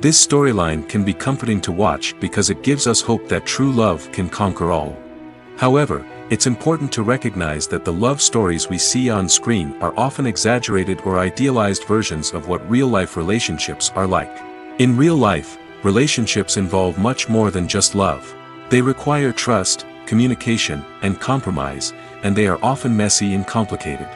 This storyline can be comforting to watch because it gives us hope that true love can conquer all. However, it's important to recognize that the love stories we see on screen are often exaggerated or idealized versions of what real-life relationships are like. In real life, relationships involve much more than just love. They require trust, communication, and compromise, and they are often messy and complicated.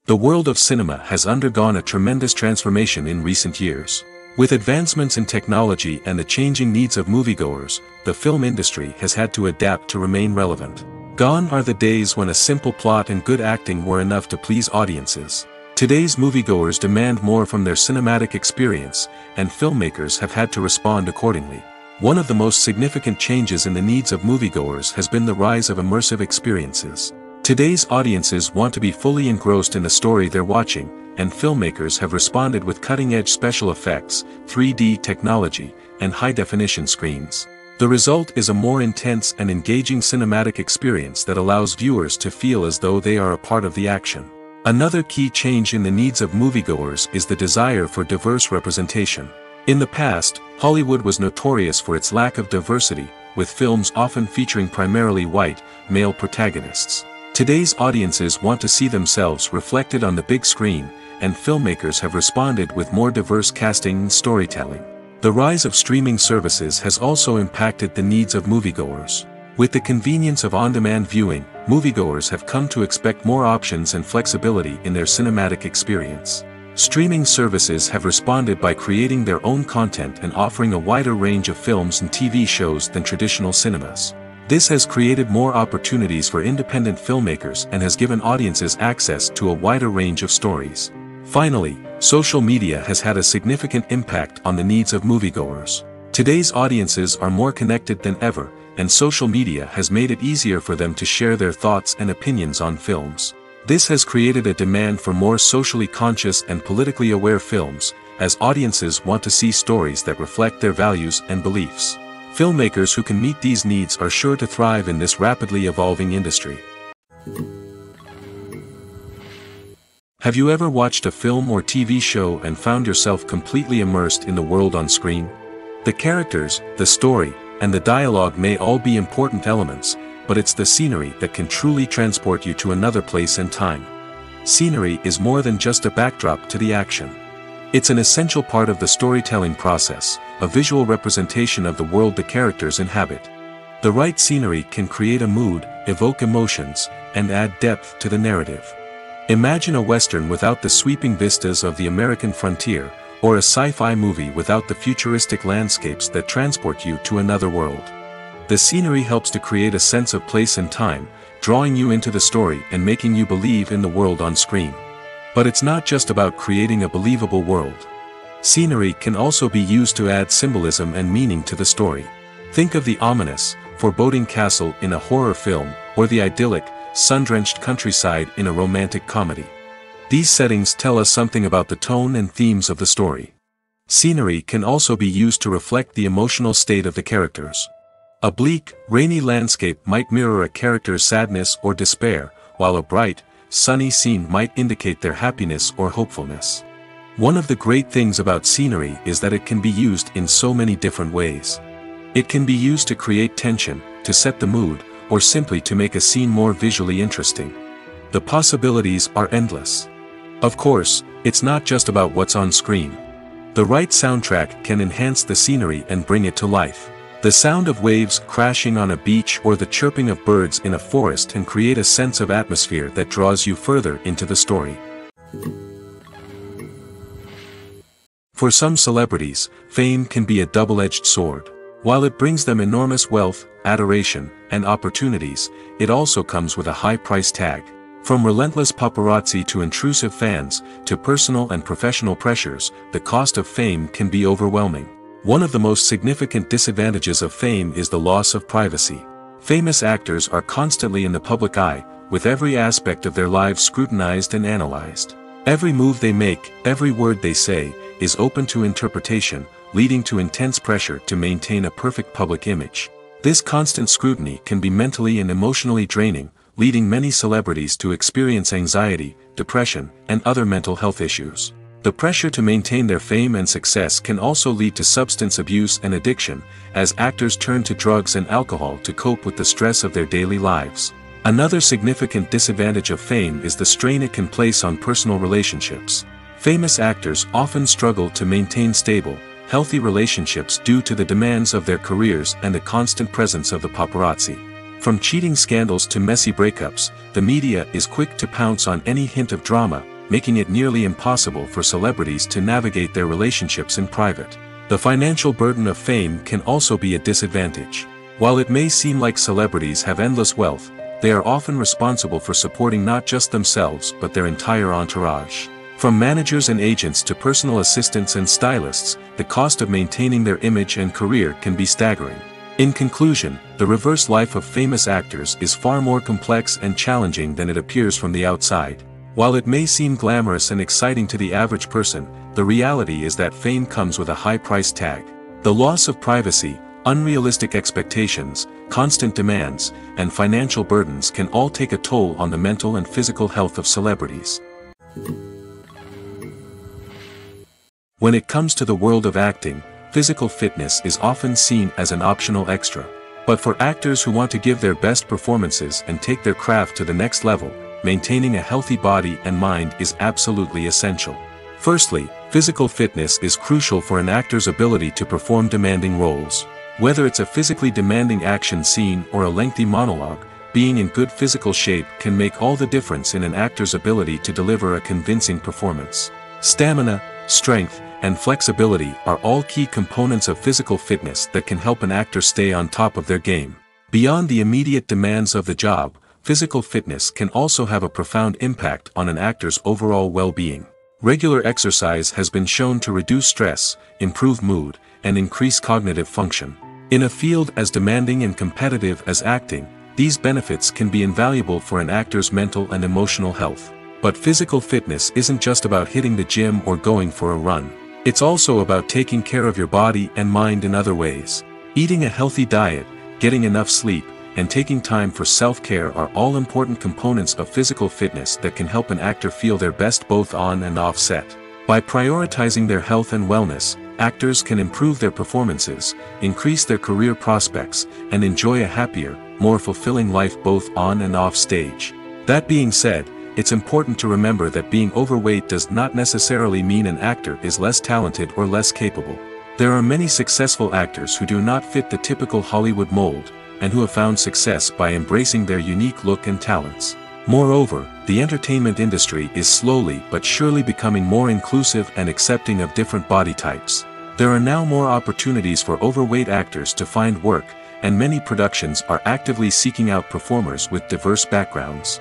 The world of cinema has undergone a tremendous transformation in recent years. With advancements in technology and the changing needs of moviegoers, the film industry has had to adapt to remain relevant. Gone are the days when a simple plot and good acting were enough to please audiences. Today's moviegoers demand more from their cinematic experience, and filmmakers have had to respond accordingly. One of the most significant changes in the needs of moviegoers has been the rise of immersive experiences. Today's audiences want to be fully engrossed in the story they're watching, and filmmakers have responded with cutting-edge special effects, 3D technology, and high-definition screens. The result is a more intense and engaging cinematic experience that allows viewers to feel as though they are a part of the action. Another key change in the needs of moviegoers is the desire for diverse representation. In the past, Hollywood was notorious for its lack of diversity, with films often featuring primarily white, male protagonists. Today's audiences want to see themselves reflected on the big screen, and filmmakers have responded with more diverse casting and storytelling. The rise of streaming services has also impacted the needs of moviegoers. With the convenience of on-demand viewing, moviegoers have come to expect more options and flexibility in their cinematic experience. Streaming services have responded by creating their own content and offering a wider range of films and TV shows than traditional cinemas. This has created more opportunities for independent filmmakers and has given audiences access to a wider range of stories. Finally, social media has had a significant impact on the needs of moviegoers. Today's audiences are more connected than ever, and social media has made it easier for them to share their thoughts and opinions on films. This has created a demand for more socially conscious and politically aware films, as audiences want to see stories that reflect their values and beliefs. Filmmakers who can meet these needs are sure to thrive in this rapidly evolving industry. Have you ever watched a film or TV show and found yourself completely immersed in the world on screen? The characters, the story, and the dialogue may all be important elements, but it's the scenery that can truly transport you to another place and time. Scenery is more than just a backdrop to the action. It's an essential part of the storytelling process, a visual representation of the world the characters inhabit. The right scenery can create a mood, evoke emotions, and add depth to the narrative. Imagine a Western without the sweeping vistas of the American frontier, or a sci-fi movie without the futuristic landscapes that transport you to another world. The scenery helps to create a sense of place and time, drawing you into the story and making you believe in the world on screen. But it's not just about creating a believable world. Scenery can also be used to add symbolism and meaning to the story. Think of the ominous, foreboding castle in a horror film, or the idyllic, sun-drenched countryside in a romantic comedy. These settings tell us something about the tone and themes of the story. Scenery can also be used to reflect the emotional state of the characters. A bleak, rainy landscape might mirror a character's sadness or despair, while a bright, sunny scene might indicate their happiness or hopefulness. One of the great things about scenery is that it can be used in so many different ways. It can be used to create tension, to set the mood, or simply to make a scene more visually interesting. The possibilities are endless. Of course, it's not just about what's on screen. The right soundtrack can enhance the scenery and bring it to life. The sound of waves crashing on a beach or the chirping of birds in a forest can create a sense of atmosphere that draws you further into the story. For some celebrities, fame can be a double-edged sword. While it brings them enormous wealth, adoration, and opportunities, it also comes with a high price tag. From relentless paparazzi to intrusive fans, to personal and professional pressures, the cost of fame can be overwhelming. One of the most significant disadvantages of fame is the loss of privacy. Famous actors are constantly in the public eye, with every aspect of their lives scrutinized and analyzed. Every move they make, every word they say, is open to interpretation, leading to intense pressure to maintain a perfect public image. This constant scrutiny can be mentally and emotionally draining, leading many celebrities to experience anxiety, depression, and other mental health issues. The pressure to maintain their fame and success can also lead to substance abuse and addiction, as actors turn to drugs and alcohol to cope with the stress of their daily lives. Another significant disadvantage of fame is the strain it can place on personal relationships. Famous actors often struggle to maintain stable, healthy relationships due to the demands of their careers and the constant presence of the paparazzi. From cheating scandals to messy breakups, the media is quick to pounce on any hint of drama, making it nearly impossible for celebrities to navigate their relationships in private. The financial burden of fame can also be a disadvantage. While it may seem like celebrities have endless wealth, they are often responsible for supporting not just themselves but their entire entourage. From managers and agents to personal assistants and stylists, the cost of maintaining their image and career can be staggering. In conclusion, the reverse life of famous actors is far more complex and challenging than it appears from the outside. While it may seem glamorous and exciting to the average person, the reality is that fame comes with a high price tag. The loss of privacy, unrealistic expectations, constant demands, and financial burdens can all take a toll on the mental and physical health of celebrities. When it comes to the world of acting, physical fitness is often seen as an optional extra. But for actors who want to give their best performances and take their craft to the next level, maintaining a healthy body and mind is absolutely essential. Firstly, physical fitness is crucial for an actor's ability to perform demanding roles. Whether it's a physically demanding action scene or a lengthy monologue, being in good physical shape can make all the difference in an actor's ability to deliver a convincing performance. Stamina, strength, and flexibility are all key components of physical fitness that can help an actor stay on top of their game. Beyond the immediate demands of the job, physical fitness can also have a profound impact on an actor's overall well-being. Regular exercise has been shown to reduce stress, improve mood, and increase cognitive function. In a field as demanding and competitive as acting, these benefits can be invaluable for an actor's mental and emotional health. But physical fitness isn't just about hitting the gym or going for a run. It's also about taking care of your body and mind in other ways. Eating a healthy diet, getting enough sleep, and taking time for self-care are all important components of physical fitness that can help an actor feel their best both on and off set. By prioritizing their health and wellness, actors can improve their performances, increase their career prospects, and enjoy a happier, more fulfilling life both on and off stage. That being said, it's important to remember that being overweight does not necessarily mean an actor is less talented or less capable. There are many successful actors who do not fit the typical Hollywood mold, and who have found success by embracing their unique look and talents. Moreover, the entertainment industry is slowly but surely becoming more inclusive and accepting of different body types. There are now more opportunities for overweight actors to find work, and many productions are actively seeking out performers with diverse backgrounds.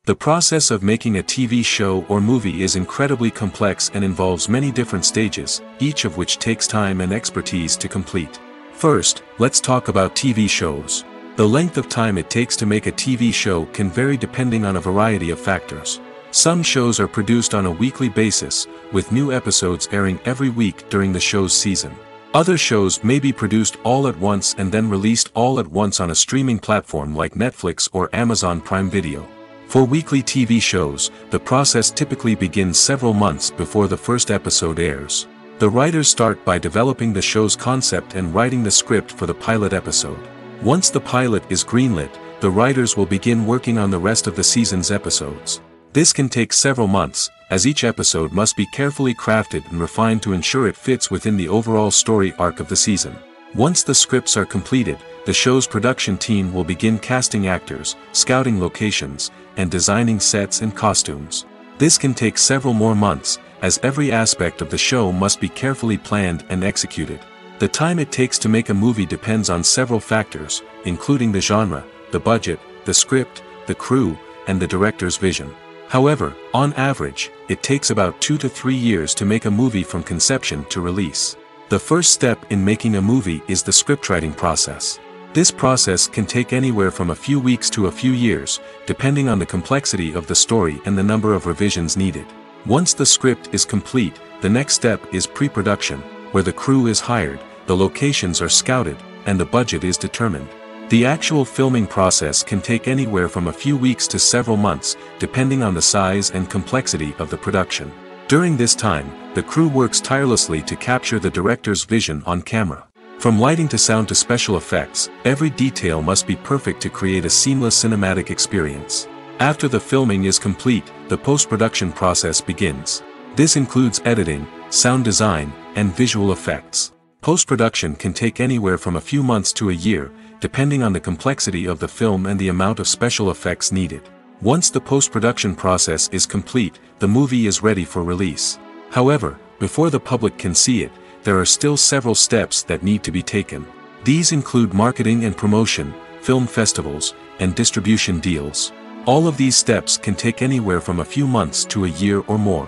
The process of making a TV show or movie is incredibly complex and involves many different stages, each of which takes time and expertise to complete. First, let's talk about TV shows. The length of time it takes to make a TV show can vary depending on a variety of factors. Some shows are produced on a weekly basis, with new episodes airing every week during the show's season. Other shows may be produced all at once and then released all at once on a streaming platform like Netflix or Amazon Prime Video. For weekly TV shows, the process typically begins several months before the first episode airs. The writers start by developing the show's concept and writing the script for the pilot episode. Once the pilot is greenlit, the writers will begin working on the rest of the season's episodes. This can take several months, as each episode must be carefully crafted and refined to ensure it fits within the overall story arc of the season. Once the scripts are completed, the show's production team will begin casting actors, scouting locations, and designing sets and costumes. This can take several more months, as every aspect of the show must be carefully planned and executed. The time it takes to make a movie depends on several factors, including the genre, the budget, the script, the crew, and the director's vision. However, on average, it takes about 2 to 3 years to make a movie from conception to release. The first step in making a movie is the scriptwriting process. This process can take anywhere from a few weeks to a few years, depending on the complexity of the story and the number of revisions needed. Once the script is complete, the next step is pre-production, where the crew is hired, the locations are scouted, and the budget is determined. The actual filming process can take anywhere from a few weeks to several months, depending on the size and complexity of the production. During this time, the crew works tirelessly to capture the director's vision on camera. From lighting to sound to special effects, every detail must be perfect to create a seamless cinematic experience. After the filming is complete, the post-production process begins. This includes editing, sound design, and visual effects. Post-production can take anywhere from a few months to a year, depending on the complexity of the film and the amount of special effects needed. Once the post-production process is complete, the movie is ready for release. However, before the public can see it, there are still several steps that need to be taken. These include marketing and promotion, film festivals, and distribution deals. All of these steps can take anywhere from a few months to a year or more.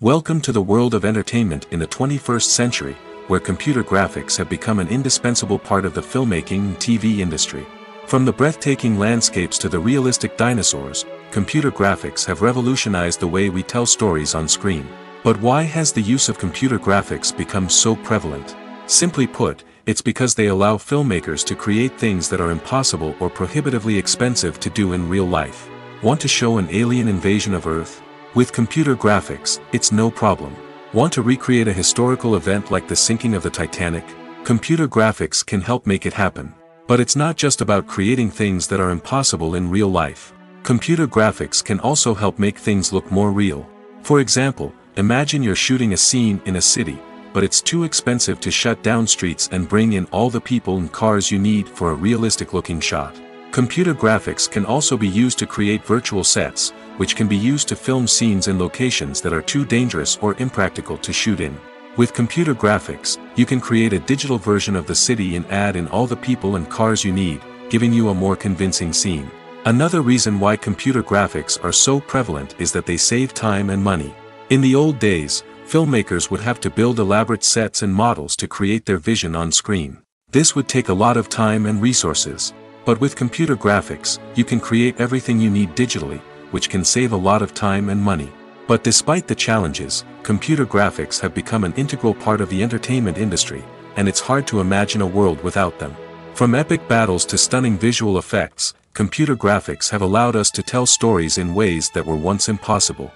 Welcome to the world of entertainment in the 21st century, where computer graphics have become an indispensable part of the filmmaking and TV industry. From the breathtaking landscapes to the realistic dinosaurs, computer graphics have revolutionized the way we tell stories on screen. But why has the use of computer graphics become so prevalent? Simply put, it's because they allow filmmakers to create things that are impossible or prohibitively expensive to do in real life. Want to show an alien invasion of Earth? With computer graphics, it's no problem. Want to recreate a historical event like the sinking of the Titanic? Computer graphics can help make it happen. But it's not just about creating things that are impossible in real life. Computer graphics can also help make things look more real. For example, imagine you're shooting a scene in a city, but it's too expensive to shut down streets and bring in all the people and cars you need for a realistic-looking shot. Computer graphics can also be used to create virtual sets, which can be used to film scenes in locations that are too dangerous or impractical to shoot in. With computer graphics, you can create a digital version of the city and add in all the people and cars you need, giving you a more convincing scene. Another reason why computer graphics are so prevalent is that they save time and money. In the old days, filmmakers would have to build elaborate sets and models to create their vision on screen. This would take a lot of time and resources. But with computer graphics, you can create everything you need digitally, which can save a lot of time and money. But despite the challenges, computer graphics have become an integral part of the entertainment industry, and it's hard to imagine a world without them. From epic battles to stunning visual effects, computer graphics have allowed us to tell stories in ways that were once impossible.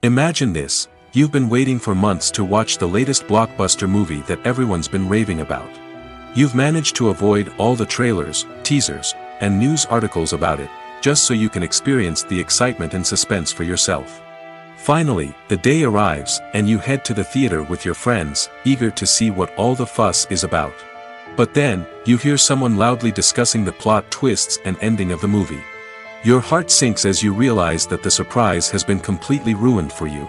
Imagine this: you've been waiting for months to watch the latest blockbuster movie that everyone's been raving about. You've managed to avoid all the trailers, teasers, and news articles about it, just so you can experience the excitement and suspense for yourself. Finally, the day arrives, and you head to the theater with your friends, eager to see what all the fuss is about. But then, you hear someone loudly discussing the plot twists and ending of the movie. Your heart sinks as you realize that the surprise has been completely ruined for you.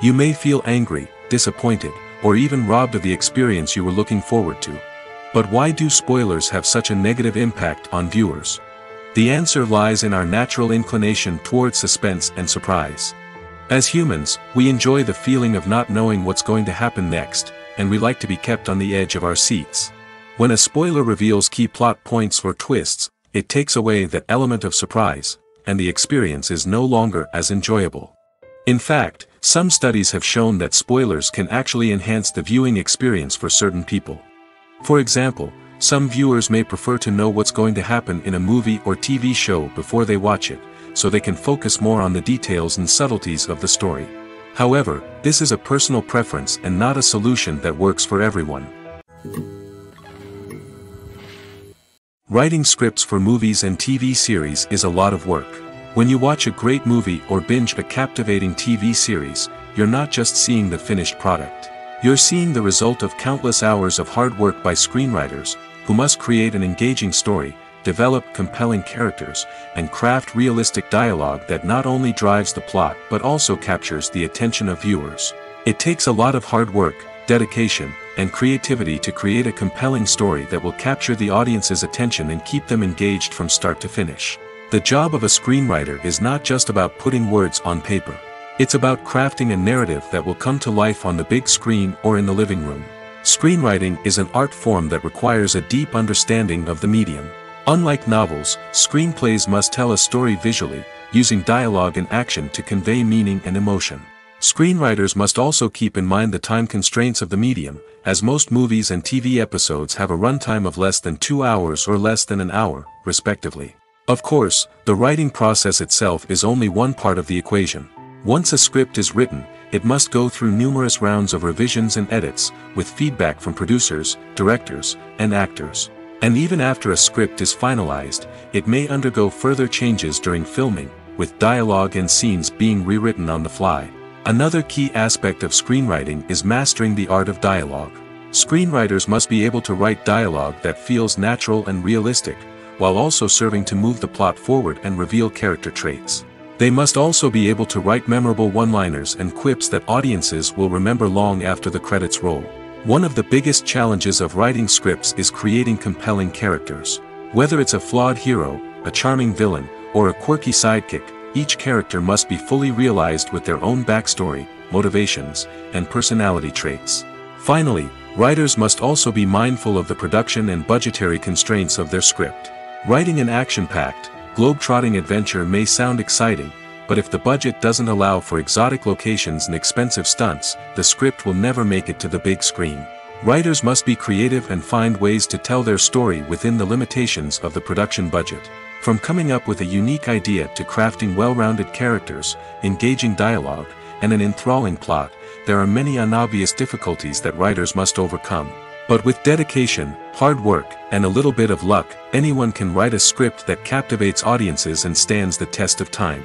You may feel angry, disappointed, or even robbed of the experience you were looking forward to. But why do spoilers have such a negative impact on viewers? The answer lies in our natural inclination towards suspense and surprise. As humans, we enjoy the feeling of not knowing what's going to happen next, and we like to be kept on the edge of our seats. When a spoiler reveals key plot points or twists, it takes away that element of surprise, and the experience is no longer as enjoyable. In fact, some studies have shown that spoilers can actually enhance the viewing experience for certain people. For example, some viewers may prefer to know what's going to happen in a movie or TV show before they watch it, so they can focus more on the details and subtleties of the story. However, this is a personal preference and not a solution that works for everyone. Writing scripts for movies and TV series is a lot of work. When you watch a great movie or binge a captivating TV series, you're not just seeing the finished product. You're seeing the result of countless hours of hard work by screenwriters, who must create an engaging story, develop compelling characters, and craft realistic dialogue that not only drives the plot but also captures the attention of viewers. It takes a lot of hard work, dedication, and creativity to create a compelling story that will capture the audience's attention and keep them engaged from start to finish. The job of a screenwriter is not just about putting words on paper. It's about crafting a narrative that will come to life on the big screen or in the living room. Screenwriting is an art form that requires a deep understanding of the medium. Unlike novels, screenplays must tell a story visually, using dialogue and action to convey meaning and emotion. Screenwriters must also keep in mind the time constraints of the medium, as most movies and TV episodes have a runtime of less than 2 hours or less than an hour, respectively. Of course, the writing process itself is only one part of the equation. Once a script is written, it must go through numerous rounds of revisions and edits, with feedback from producers, directors, and actors. And even after a script is finalized, it may undergo further changes during filming, with dialogue and scenes being rewritten on the fly. Another key aspect of screenwriting is mastering the art of dialogue. Screenwriters must be able to write dialogue that feels natural and realistic, while also serving to move the plot forward and reveal character traits. They must also be able to write memorable one-liners and quips that audiences will remember long after the credits roll. One of the biggest challenges of writing scripts is creating compelling characters. Whether it's a flawed hero, a charming villain, or a quirky sidekick, each character must be fully realized with their own backstory, motivations, and personality traits. Finally, writers must also be mindful of the production and budgetary constraints of their script. Writing an action-packed, globe-trotting adventure may sound exciting, but if the budget doesn't allow for exotic locations and expensive stunts, the script will never make it to the big screen. Writers must be creative and find ways to tell their story within the limitations of the production budget. From coming up with a unique idea to crafting well-rounded characters, engaging dialogue, and an enthralling plot, there are many unobvious difficulties that writers must overcome. But with dedication, hard work, and a little bit of luck, anyone can write a script that captivates audiences and stands the test of time.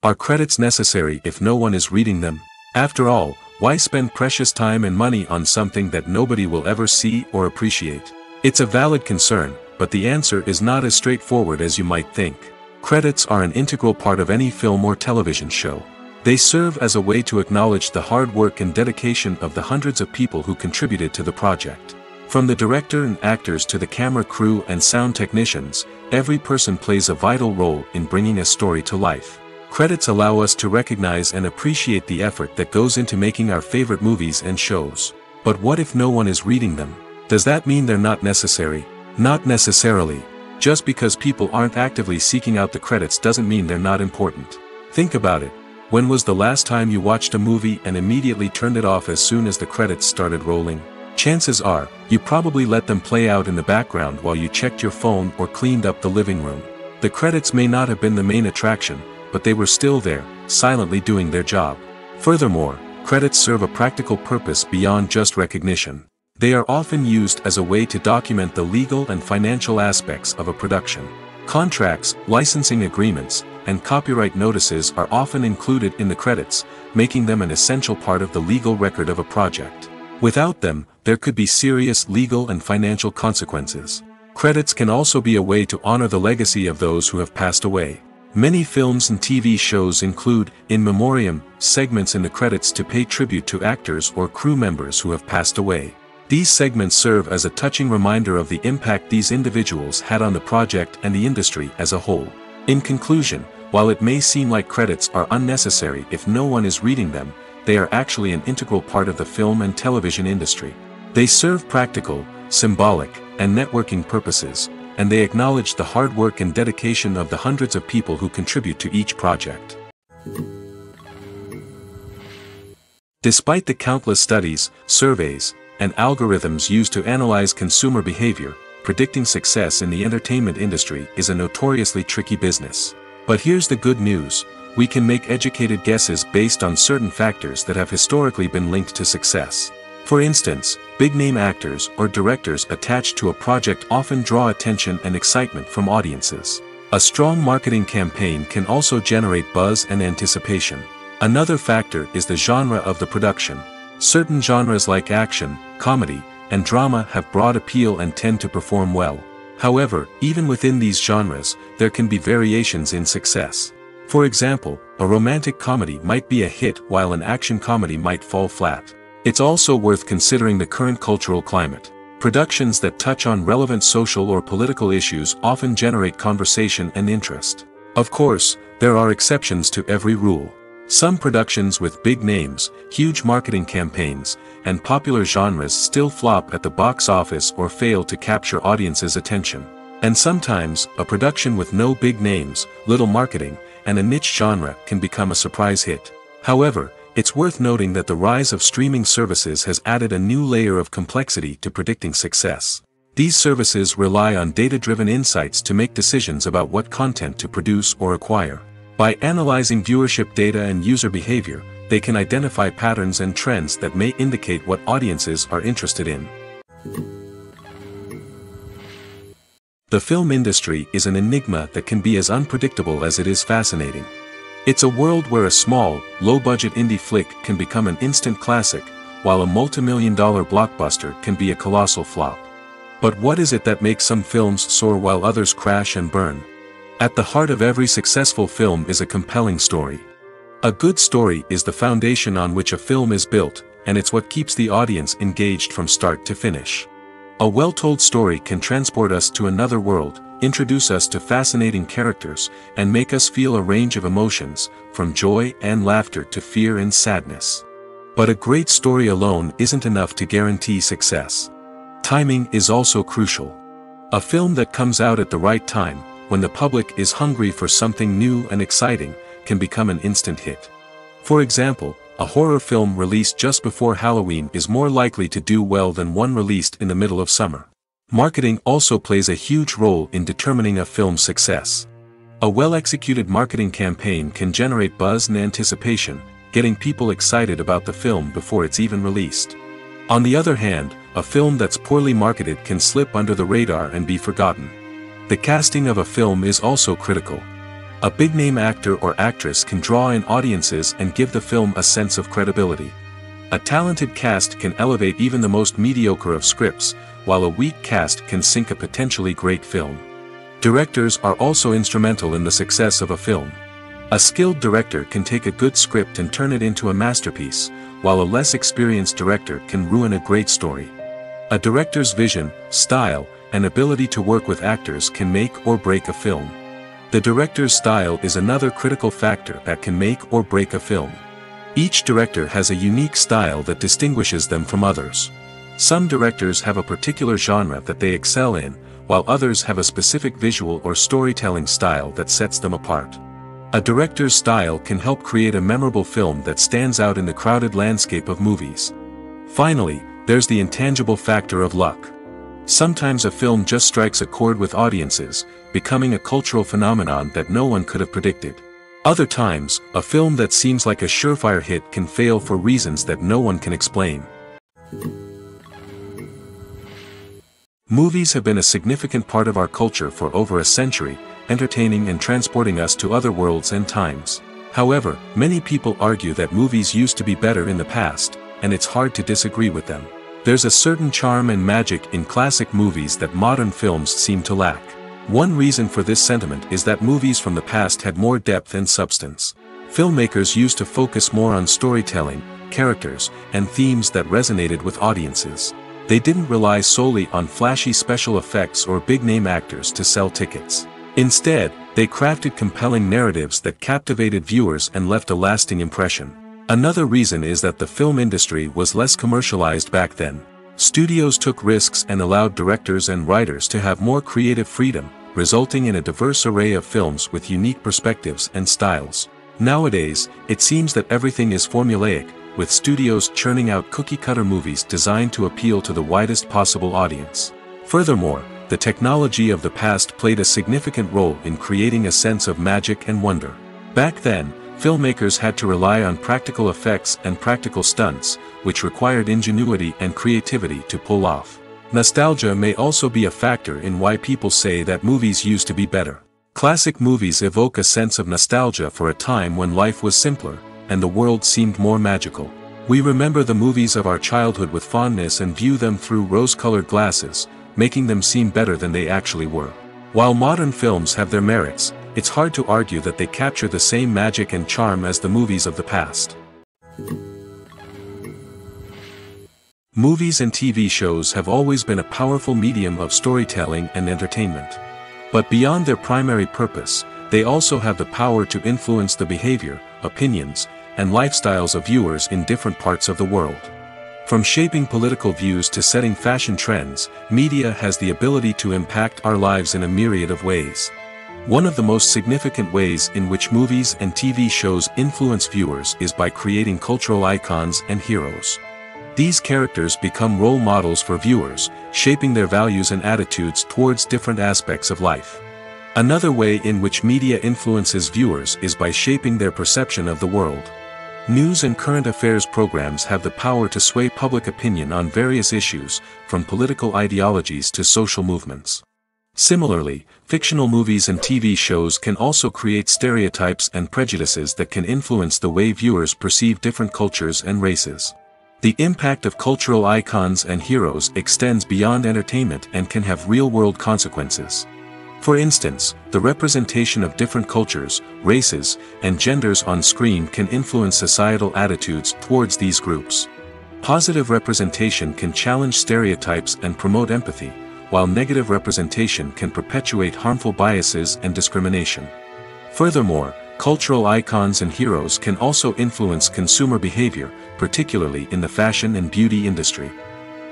Are credits necessary if no one is reading them? After all, why spend precious time and money on something that nobody will ever see or appreciate? It's a valid concern, but the answer is not as straightforward as you might think. Credits are an integral part of any film or television show. They serve as a way to acknowledge the hard work and dedication of the hundreds of people who contributed to the project. From the director and actors to the camera crew and sound technicians, every person plays a vital role in bringing a story to life. Credits allow us to recognize and appreciate the effort that goes into making our favorite movies and shows. But what if no one is reading them? Does that mean they're not necessary? Not necessarily. Just because people aren't actively seeking out the credits doesn't mean they're not important. Think about it. When was the last time you watched a movie and immediately turned it off as soon as the credits started rolling? Chances are, you probably let them play out in the background while you checked your phone or cleaned up the living room. The credits may not have been the main attraction, but they were still there, silently doing their job. Furthermore, credits serve a practical purpose beyond just recognition. They are often used as a way to document the legal and financial aspects of a production. Contracts, licensing agreements, and copyright notices are often included in the credits, making them an essential part of the legal record of a project. Without them, there could be serious legal and financial consequences. Credits can also be a way to honor the legacy of those who have passed away. Many films and TV shows include, in memoriam, segments in the credits to pay tribute to actors or crew members who have passed away. These segments serve as a touching reminder of the impact these individuals had on the project and the industry as a whole. In conclusion, while it may seem like credits are unnecessary if no one is reading them, they are actually an integral part of the film and television industry. They serve practical, symbolic, and networking purposes, and they acknowledge the hard work and dedication of the hundreds of people who contribute to each project. Despite the countless studies, surveys, and algorithms used to analyze consumer behavior, predicting success in the entertainment industry is a notoriously tricky business. But here's the good news: we can make educated guesses based on certain factors that have historically been linked to success. For instance, big-name actors or directors attached to a project often draw attention and excitement from audiences. A strong marketing campaign can also generate buzz and anticipation. Another factor is the genre of the production. Certain genres like action, comedy, and drama have broad appeal and tend to perform well. However, even within these genres, there can be variations in success. For example, a romantic comedy might be a hit while an action comedy might fall flat. It's also worth considering the current cultural climate. Productions that touch on relevant social or political issues often generate conversation and interest. Of course, there are exceptions to every rule. Some productions with big names, huge marketing campaigns, and popular genres still flop at the box office or fail to capture audiences' attention. And sometimes, a production with no big names, little marketing, and a niche genre can become a surprise hit. However, it's worth noting that the rise of streaming services has added a new layer of complexity to predicting success. These services rely on data-driven insights to make decisions about what content to produce or acquire. By analyzing viewership data and user behavior, they can identify patterns and trends that may indicate what audiences are interested in. The film industry is an enigma that can be as unpredictable as it is fascinating. It's a world where a small, low-budget indie flick can become an instant classic, while a multi-million-dollar blockbuster can be a colossal flop. But what is it that makes some films soar while others crash and burn? At the heart of every successful film is a compelling story. A good story is the foundation on which a film is built, and it's what keeps the audience engaged from start to finish. A well-told story can transport us to another world, introduce us to fascinating characters, and make us feel a range of emotions, from joy and laughter to fear and sadness. But a great story alone isn't enough to guarantee success. Timing is also crucial. A film that comes out at the right time, when the public is hungry for something new and exciting, can become an instant hit. For example, a horror film released just before Halloween is more likely to do well than one released in the middle of summer. Marketing also plays a huge role in determining a film's success. A well-executed marketing campaign can generate buzz and anticipation, getting people excited about the film before it's even released. On the other hand, a film that's poorly marketed can slip under the radar and be forgotten. The casting of a film is also critical. A big-name actor or actress can draw in audiences and give the film a sense of credibility. A talented cast can elevate even the most mediocre of scripts, while a weak cast can sink a potentially great film. Directors are also instrumental in the success of a film. A skilled director can take a good script and turn it into a masterpiece, while a less experienced director can ruin a great story. A director's vision, style, and ability to work with actors can make or break a film. The director's style is another critical factor that can make or break a film. Each director has a unique style that distinguishes them from others. Some directors have a particular genre that they excel in, while others have a specific visual or storytelling style that sets them apart. A director's style can help create a memorable film that stands out in the crowded landscape of movies. Finally, there's the intangible factor of luck. Sometimes a film just strikes a chord with audiences, becoming a cultural phenomenon that no one could have predicted. Other times, a film that seems like a surefire hit can fail for reasons that no one can explain. Movies have been a significant part of our culture for over a century, entertaining and transporting us to other worlds and times. However, many people argue that movies used to be better in the past, and it's hard to disagree with them. There's a certain charm and magic in classic movies that modern films seem to lack. One reason for this sentiment is that movies from the past had more depth and substance. Filmmakers used to focus more on storytelling, characters, and themes that resonated with audiences. They didn't rely solely on flashy special effects or big-name actors to sell tickets. Instead, they crafted compelling narratives that captivated viewers and left a lasting impression. Another reason is that the film industry was less commercialized back then. Studios took risks and allowed directors and writers to have more creative freedom, resulting in a diverse array of films with unique perspectives and styles. Nowadays, it seems that everything is formulaic, with studios churning out cookie-cutter movies designed to appeal to the widest possible audience. Furthermore, the technology of the past played a significant role in creating a sense of magic and wonder. Back then, filmmakers had to rely on practical effects and practical stunts, which required ingenuity and creativity to pull off. Nostalgia may also be a factor in why people say that movies used to be better. Classic movies evoke a sense of nostalgia for a time when life was simpler, and the world seemed more magical. We remember the movies of our childhood with fondness and view them through rose-colored glasses, making them seem better than they actually were. While modern films have their merits, it's hard to argue that they capture the same magic and charm as the movies of the past. Movies and TV shows have always been a powerful medium of storytelling and entertainment. But beyond their primary purpose, they also have the power to influence the behavior, opinions, and lifestyles of viewers in different parts of the world. From shaping political views to setting fashion trends, media has the ability to impact our lives in a myriad of ways. One of the most significant ways in which movies and TV shows influence viewers is by creating cultural icons and heroes. These characters become role models for viewers, shaping their values and attitudes towards different aspects of life. Another way in which media influences viewers is by shaping their perception of the world. News and current affairs programs have the power to sway public opinion on various issues, from political ideologies to social movements. Similarly, fictional movies and TV shows can also create stereotypes and prejudices that can influence the way viewers perceive different cultures and races. The impact of cultural icons and heroes extends beyond entertainment and can have real-world consequences. For instance, the representation of different cultures, races, and genders on screen can influence societal attitudes towards these groups. Positive representation can challenge stereotypes and promote empathy, while negative representation can perpetuate harmful biases and discrimination. Furthermore, cultural icons and heroes can also influence consumer behavior, particularly in the fashion and beauty industry.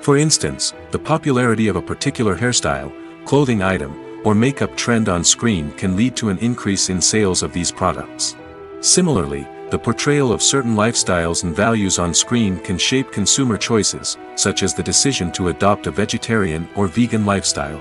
For instance, the popularity of a particular hairstyle, clothing item, or makeup trend on screen can lead to an increase in sales of these products. Similarly, the portrayal of certain lifestyles and values on screen can shape consumer choices, such as the decision to adopt a vegetarian or vegan lifestyle.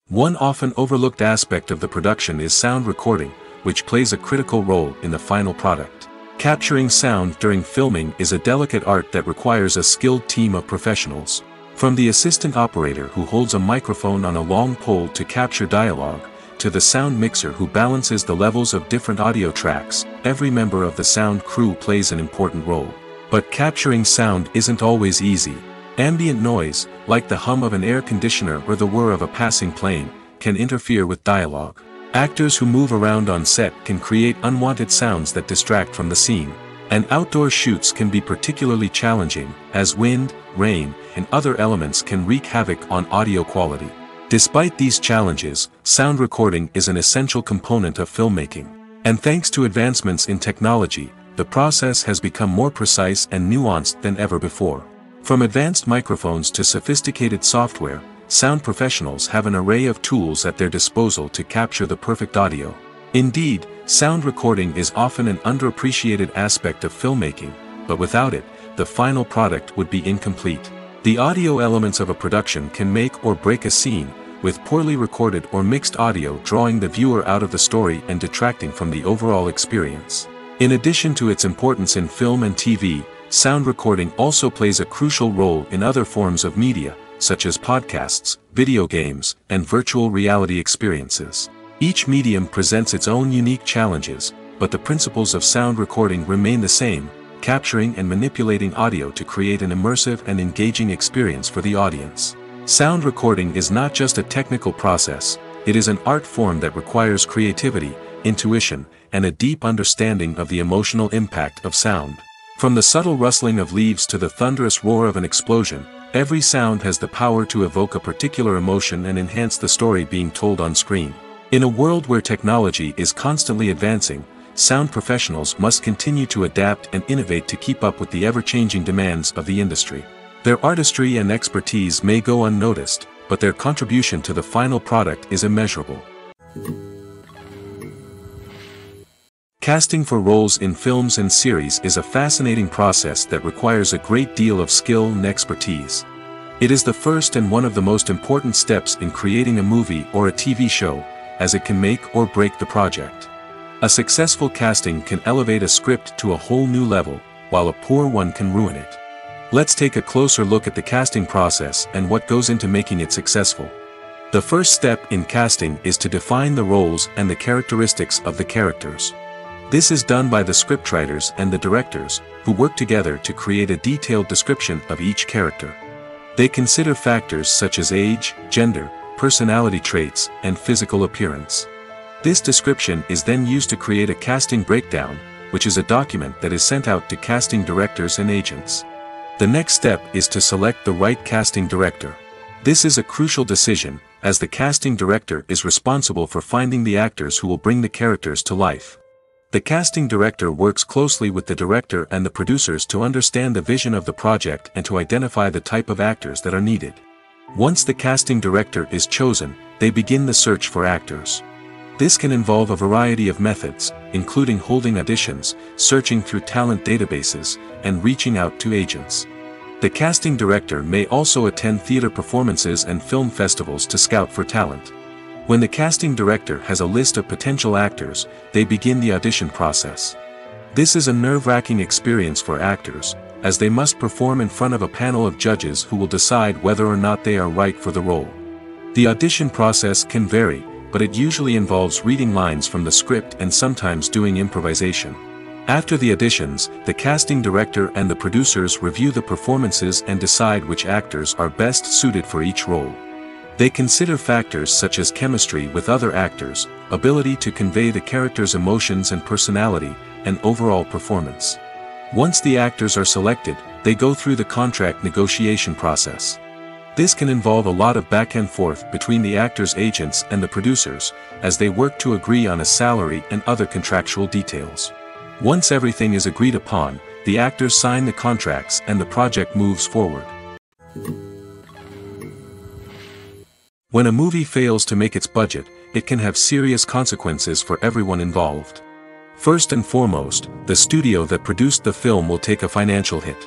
One often overlooked aspect of the production is sound recording, which plays a critical role in the final product. Capturing sound during filming is a delicate art that requires a skilled team of professionals. From the assistant operator who holds a microphone on a long pole to capture dialogue, to the sound mixer who balances the levels of different audio tracks, every member of the sound crew plays an important role. But capturing sound isn't always easy. Ambient noise, like the hum of an air conditioner or the whir of a passing plane, can interfere with dialogue. Actors who move around on set can create unwanted sounds that distract from the scene. And outdoor shoots can be particularly challenging, as wind, rain, and other elements can wreak havoc on audio quality. Despite these challenges, sound recording is an essential component of filmmaking. And thanks to advancements in technology, the process has become more precise and nuanced than ever before. From advanced microphones to sophisticated software, sound professionals have an array of tools at their disposal to capture the perfect audio. Indeed, sound recording is often an underappreciated aspect of filmmaking, but without it, the final product would be incomplete. The audio elements of a production can make or break a scene, with poorly recorded or mixed audio drawing the viewer out of the story and detracting from the overall experience. In addition to its importance in film and TV, sound recording also plays a crucial role in other forms of media, such as podcasts, video games, and virtual reality experiences. Each medium presents its own unique challenges, but the principles of sound recording remain the same, capturing and manipulating audio to create an immersive and engaging experience for the audience. Sound recording is not just a technical process, it is an art form that requires creativity, intuition, and a deep understanding of the emotional impact of sound. From the subtle rustling of leaves to the thunderous roar of an explosion, every sound has the power to evoke a particular emotion and enhance the story being told on screen. In a world where technology is constantly advancing, sound professionals must continue to adapt and innovate to keep up with the ever-changing demands of the industry. Their artistry and expertise may go unnoticed, but their contribution to the final product is immeasurable. Casting for roles in films and series is a fascinating process that requires a great deal of skill and expertise. It is the first and one of the most important steps in creating a movie or a TV show, as it can make or break the project. A successful casting can elevate a script to a whole new level, while a poor one can ruin it. Let's take a closer look at the casting process and what goes into making it successful. The first step in casting is to define the roles and the characteristics of the characters. This is done by the scriptwriters and the directors, who work together to create a detailed description of each character. They consider factors such as age, gender, personality traits, and physical appearance. This description is then used to create a casting breakdown, which is a document that is sent out to casting directors and agents. The next step is to select the right casting director. This is a crucial decision, as the casting director is responsible for finding the actors who will bring the characters to life. The casting director works closely with the director and the producers to understand the vision of the project and to identify the type of actors that are needed. Once the casting director is chosen, they begin the search for actors. This can involve a variety of methods, including holding auditions, searching through talent databases, and reaching out to agents. The casting director may also attend theater performances and film festivals to scout for talent. When the casting director has a list of potential actors, they begin the audition process. This is a nerve-wracking experience for actors, as they must perform in front of a panel of judges who will decide whether or not they are right for the role. The audition process can vary, but it usually involves reading lines from the script and sometimes doing improvisation. After the auditions, the casting director and the producers review the performances and decide which actors are best suited for each role. They consider factors such as chemistry with other actors, ability to convey the character's emotions and personality, and overall performance. Once the actors are selected, they go through the contract negotiation process. This can involve a lot of back and forth between the actors' agents and the producers, as they work to agree on a salary and other contractual details. Once everything is agreed upon, the actors sign the contracts and the project moves forward. When a movie fails to make its budget, it can have serious consequences for everyone involved. First and foremost, the studio that produced the film will take a financial hit.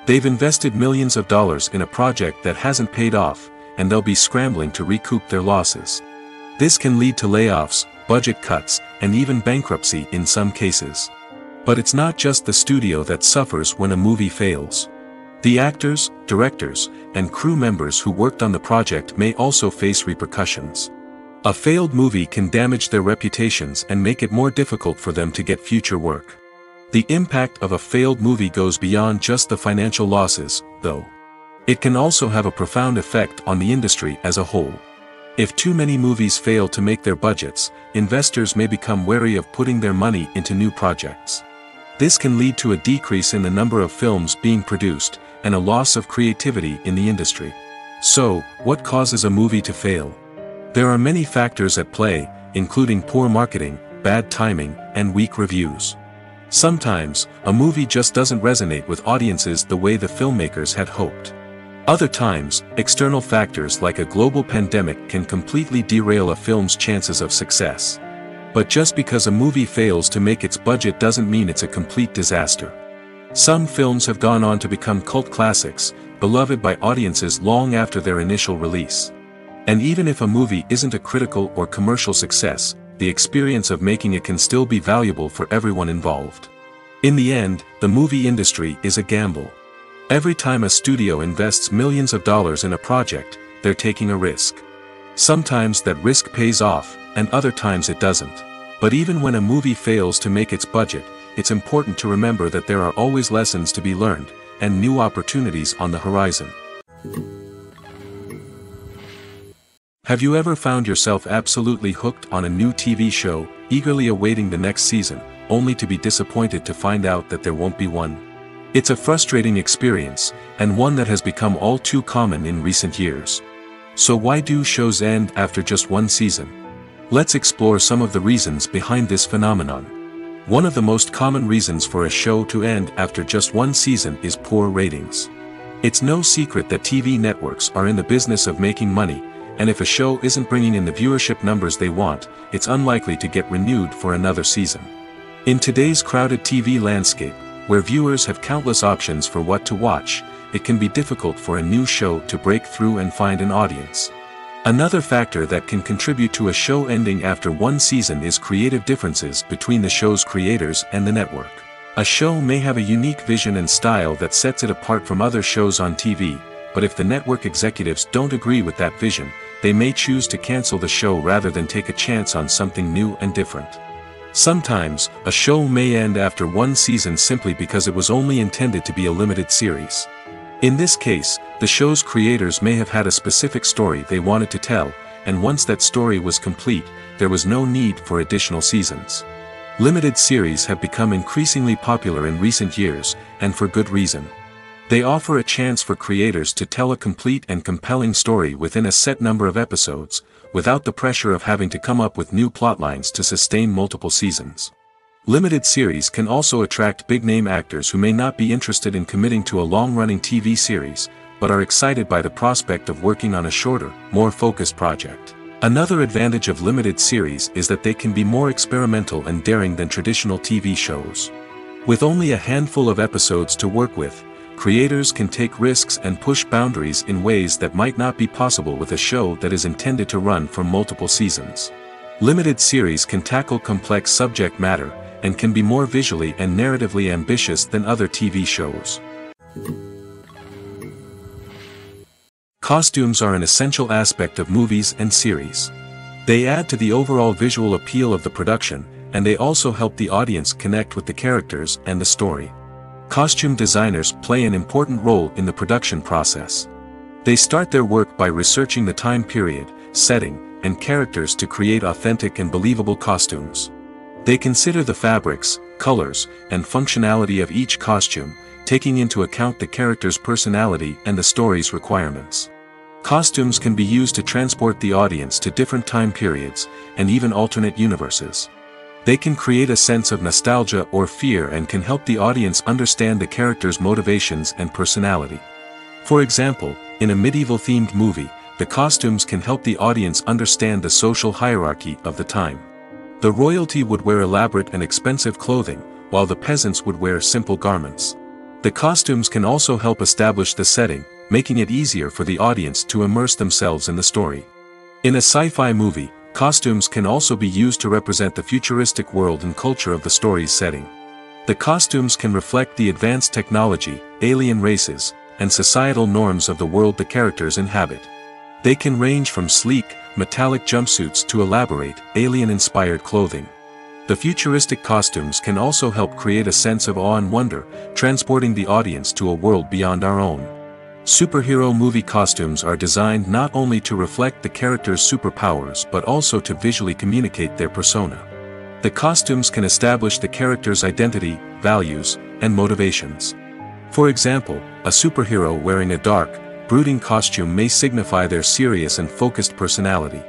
They've invested millions of dollars in a project that hasn't paid off, and they'll be scrambling to recoup their losses. This can lead to layoffs, budget cuts, and even bankruptcy in some cases. But it's not just the studio that suffers when a movie fails. The actors, directors, and crew members who worked on the project may also face repercussions. A failed movie can damage their reputations and make it more difficult for them to get future work. The impact of a failed movie goes beyond just the financial losses, though. It can also have a profound effect on the industry as a whole. If too many movies fail to make their budgets, investors may become wary of putting their money into new projects. This can lead to a decrease in the number of films being produced, and a loss of creativity in the industry. So, what causes a movie to fail? There are many factors at play, including poor marketing, bad timing, and weak reviews. Sometimes, a movie just doesn't resonate with audiences the way the filmmakers had hoped. Other times, external factors like a global pandemic can completely derail a film's chances of success. But just because a movie fails to make its budget doesn't mean it's a complete disaster. Some films have gone on to become cult classics, beloved by audiences long after their initial release. And even if a movie isn't a critical or commercial success, the experience of making it can still be valuable for everyone involved. In the end, the movie industry is a gamble. Every time a studio invests millions of dollars in a project, they're taking a risk. Sometimes that risk pays off, and other times it doesn't. But even when a movie fails to make its budget, it's important to remember that there are always lessons to be learned, and new opportunities on the horizon. Have you ever found yourself absolutely hooked on a new TV show, eagerly awaiting the next season, only to be disappointed to find out that there won't be one? It's a frustrating experience, and one that has become all too common in recent years. So why do shows end after just one season? Let's explore some of the reasons behind this phenomenon. One of the most common reasons for a show to end after just one season is poor ratings. It's no secret that TV networks are in the business of making money, and if a show isn't bringing in the viewership numbers they want, it's unlikely to get renewed for another season. In today's crowded TV landscape, where viewers have countless options for what to watch, it can be difficult for a new show to break through and find an audience. Another factor that can contribute to a show ending after one season is creative differences between the show's creators and the network. A show may have a unique vision and style that sets it apart from other shows on TV, but if the network executives don't agree with that vision, they may choose to cancel the show rather than take a chance on something new and different. Sometimes, a show may end after one season simply because it was only intended to be a limited series. In this case, the show's creators may have had a specific story they wanted to tell, and once that story was complete, there was no need for additional seasons. Limited series have become increasingly popular in recent years, and for good reason. They offer a chance for creators to tell a complete and compelling story within a set number of episodes, without the pressure of having to come up with new plotlines to sustain multiple seasons. Limited series can also attract big-name actors who may not be interested in committing to a long-running TV series, but are excited by the prospect of working on a shorter, more focused project. Another advantage of limited series is that they can be more experimental and daring than traditional TV shows. With only a handful of episodes to work with, creators can take risks and push boundaries in ways that might not be possible with a show that is intended to run for multiple seasons. Limited series can tackle complex subject matter, and can be more visually and narratively ambitious than other TV shows. Costumes are an essential aspect of movies and series. They add to the overall visual appeal of the production, and they also help the audience connect with the characters and the story. Costume designers play an important role in the production process. They start their work by researching the time period, setting, and characters to create authentic and believable costumes. They consider the fabrics, colors, and functionality of each costume, taking into account the character's personality and the story's requirements. Costumes can be used to transport the audience to different time periods, and even alternate universes. They can create a sense of nostalgia or fear and can help the audience understand the character's motivations and personality. For example, in a medieval-themed movie, the costumes can help the audience understand the social hierarchy of the time. The royalty would wear elaborate and expensive clothing, while the peasants would wear simple garments. The costumes can also help establish the setting, making it easier for the audience to immerse themselves in the story. In a sci-fi movie, costumes can also be used to represent the futuristic world and culture of the story's setting. The costumes can reflect the advanced technology, alien races, and societal norms of the world the characters inhabit. They can range from sleek, metallic jumpsuits to elaborate, alien-inspired clothing. The futuristic costumes can also help create a sense of awe and wonder, transporting the audience to a world beyond our own. Superhero movie costumes are designed not only to reflect the character's superpowers but also to visually communicate their persona. The costumes can establish the character's identity, values, and motivations. For example, a superhero wearing a dark, brooding costume may signify their serious and focused personality.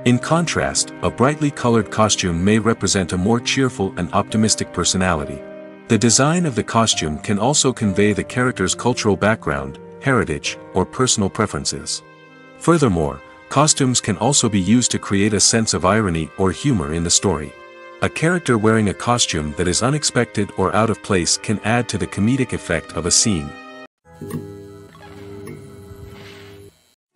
In contrast, a brightly colored costume may represent a more cheerful and optimistic personality. The design of the costume can also convey the character's cultural background, heritage, or personal preferences. Furthermore, costumes can also be used to create a sense of irony or humor in the story. A character wearing a costume that is unexpected or out of place can add to the comedic effect of a scene.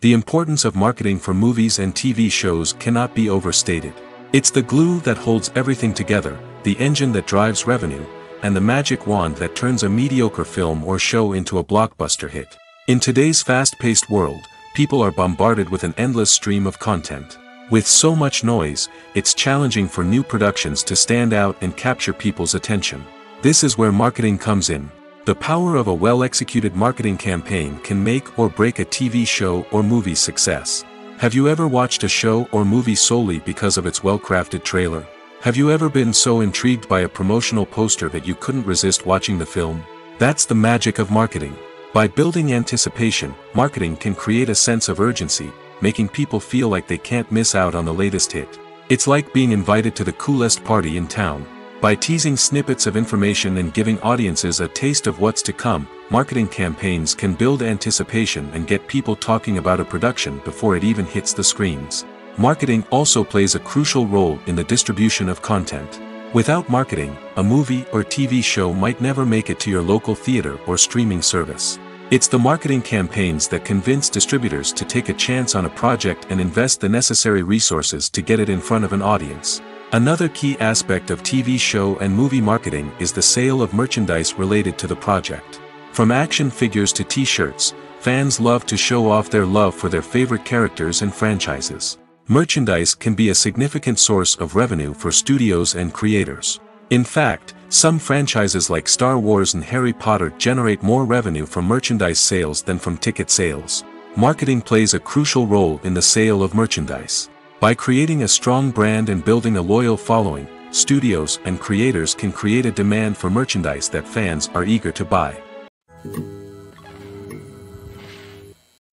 The importance of marketing for movies and TV shows cannot be overstated. It's the glue that holds everything together, the engine that drives revenue, and the magic wand that turns a mediocre film or show into a blockbuster hit. In today's fast-paced world, people are bombarded with an endless stream of content. With so much noise, it's challenging for new productions to stand out and capture people's attention. This is where marketing comes in. The power of a well-executed marketing campaign can make or break a TV show or movie's success. Have you ever watched a show or movie solely because of its well-crafted trailer? Have you ever been so intrigued by a promotional poster that you couldn't resist watching the film? That's the magic of marketing. By building anticipation, marketing can create a sense of urgency, making people feel like they can't miss out on the latest hit. It's like being invited to the coolest party in town. By teasing snippets of information and giving audiences a taste of what's to come, marketing campaigns can build anticipation and get people talking about a production before it even hits the screens. Marketing also plays a crucial role in the distribution of content. Without marketing, a movie or TV show might never make it to your local theater or streaming service. It's the marketing campaigns that convince distributors to take a chance on a project and invest the necessary resources to get it in front of an audience. Another key aspect of TV show and movie marketing is the sale of merchandise related to the project. From action figures to t-shirts, fans love to show off their love for their favorite characters and franchises. Merchandise can be a significant source of revenue for studios and creators. In fact, some franchises like Star Wars and Harry Potter generate more revenue from merchandise sales than from ticket sales. Marketing plays a crucial role in the sale of merchandise. By creating a strong brand and building a loyal following, studios and creators can create a demand for merchandise that fans are eager to buy.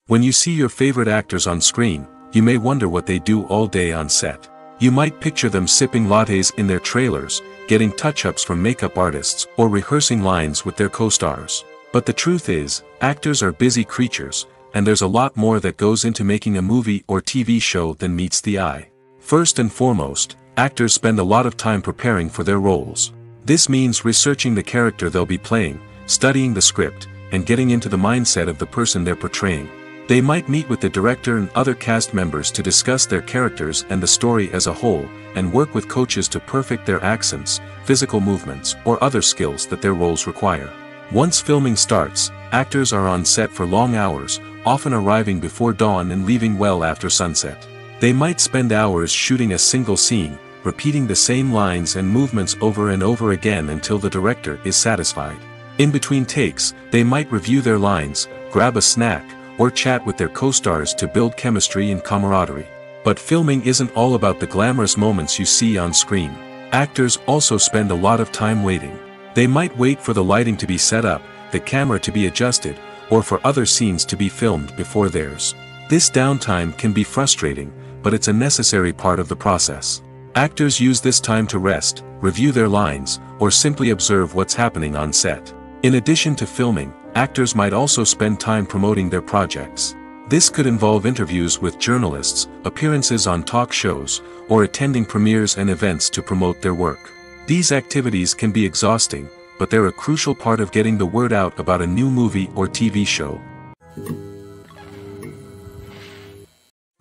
When you see your favorite actors on screen, you may wonder what they do all day on set. You might picture them sipping lattes in their trailers, getting touch-ups from makeup artists, or rehearsing lines with their co-stars. But the truth is, actors are busy creatures, and there's a lot more that goes into making a movie or TV show than meets the eye. First and foremost, actors spend a lot of time preparing for their roles. This means researching the character they'll be playing, studying the script, and getting into the mindset of the person they're portraying. They might meet with the director and other cast members to discuss their characters and the story as a whole, and work with coaches to perfect their accents, physical movements, or other skills that their roles require. Once filming starts, actors are on set for long hours, often arriving before dawn and leaving well after sunset. They might spend hours shooting a single scene, repeating the same lines and movements over and over again until the director is satisfied. In between takes, they might review their lines, grab a snack, or chat with their co-stars to build chemistry and camaraderie. But filming isn't all about the glamorous moments you see on screen. Actors also spend a lot of time waiting. They might wait for the lighting to be set up, the camera to be adjusted, or for other scenes to be filmed before theirs. This downtime can be frustrating, but it's a necessary part of the process. Actors use this time to rest, review their lines, or simply observe what's happening on set. In addition to filming, actors might also spend time promoting their projects. This could involve interviews with journalists, appearances on talk shows, or attending premieres and events to promote their work. These activities can be exhausting, but they're a crucial part of getting the word out about a new movie or TV show.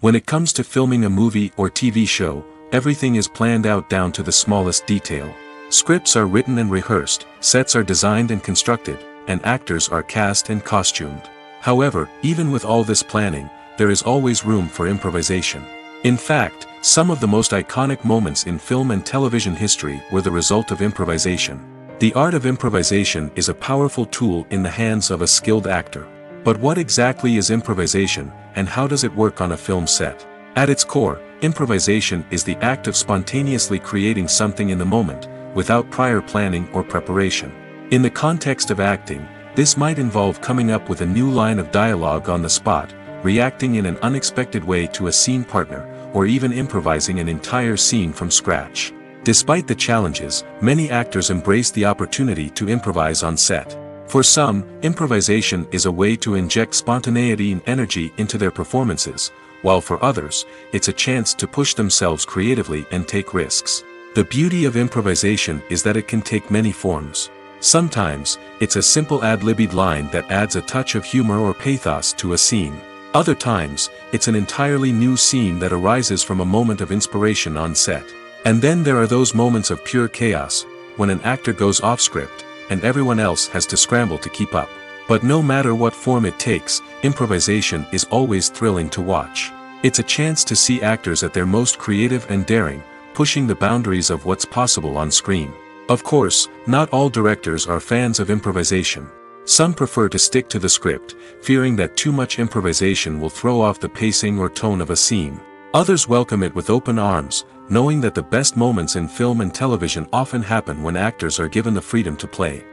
When it comes to filming a movie or TV show, everything is planned out down to the smallest detail. Scripts are written and rehearsed, sets are designed and constructed, and actors are cast and costumed. However, even with all this planning, there is always room for improvisation. In fact, some of the most iconic moments in film and television history were the result of improvisation. The art of improvisation is a powerful tool in the hands of a skilled actor. But what exactly is improvisation, and how does it work on a film set? At its core, improvisation is the act of spontaneously creating something in the moment, without prior planning or preparation. In the context of acting, this might involve coming up with a new line of dialogue on the spot, reacting in an unexpected way to a scene partner, or even improvising an entire scene from scratch. Despite the challenges, many actors embrace the opportunity to improvise on set. For some, improvisation is a way to inject spontaneity and energy into their performances, while for others, it's a chance to push themselves creatively and take risks. The beauty of improvisation is that it can take many forms. Sometimes, it's a simple ad-libbed line that adds a touch of humor or pathos to a scene. Other times, it's an entirely new scene that arises from a moment of inspiration on set. And then there are those moments of pure chaos, when an actor goes off script, and everyone else has to scramble to keep up. But no matter what form it takes, improvisation is always thrilling to watch. It's a chance to see actors at their most creative and daring, pushing the boundaries of what's possible on screen. Of course, not all directors are fans of improvisation. Some prefer to stick to the script, fearing that too much improvisation will throw off the pacing or tone of a scene. Others welcome it with open arms, knowing that the best moments in film and television often happen when actors are given the freedom to play.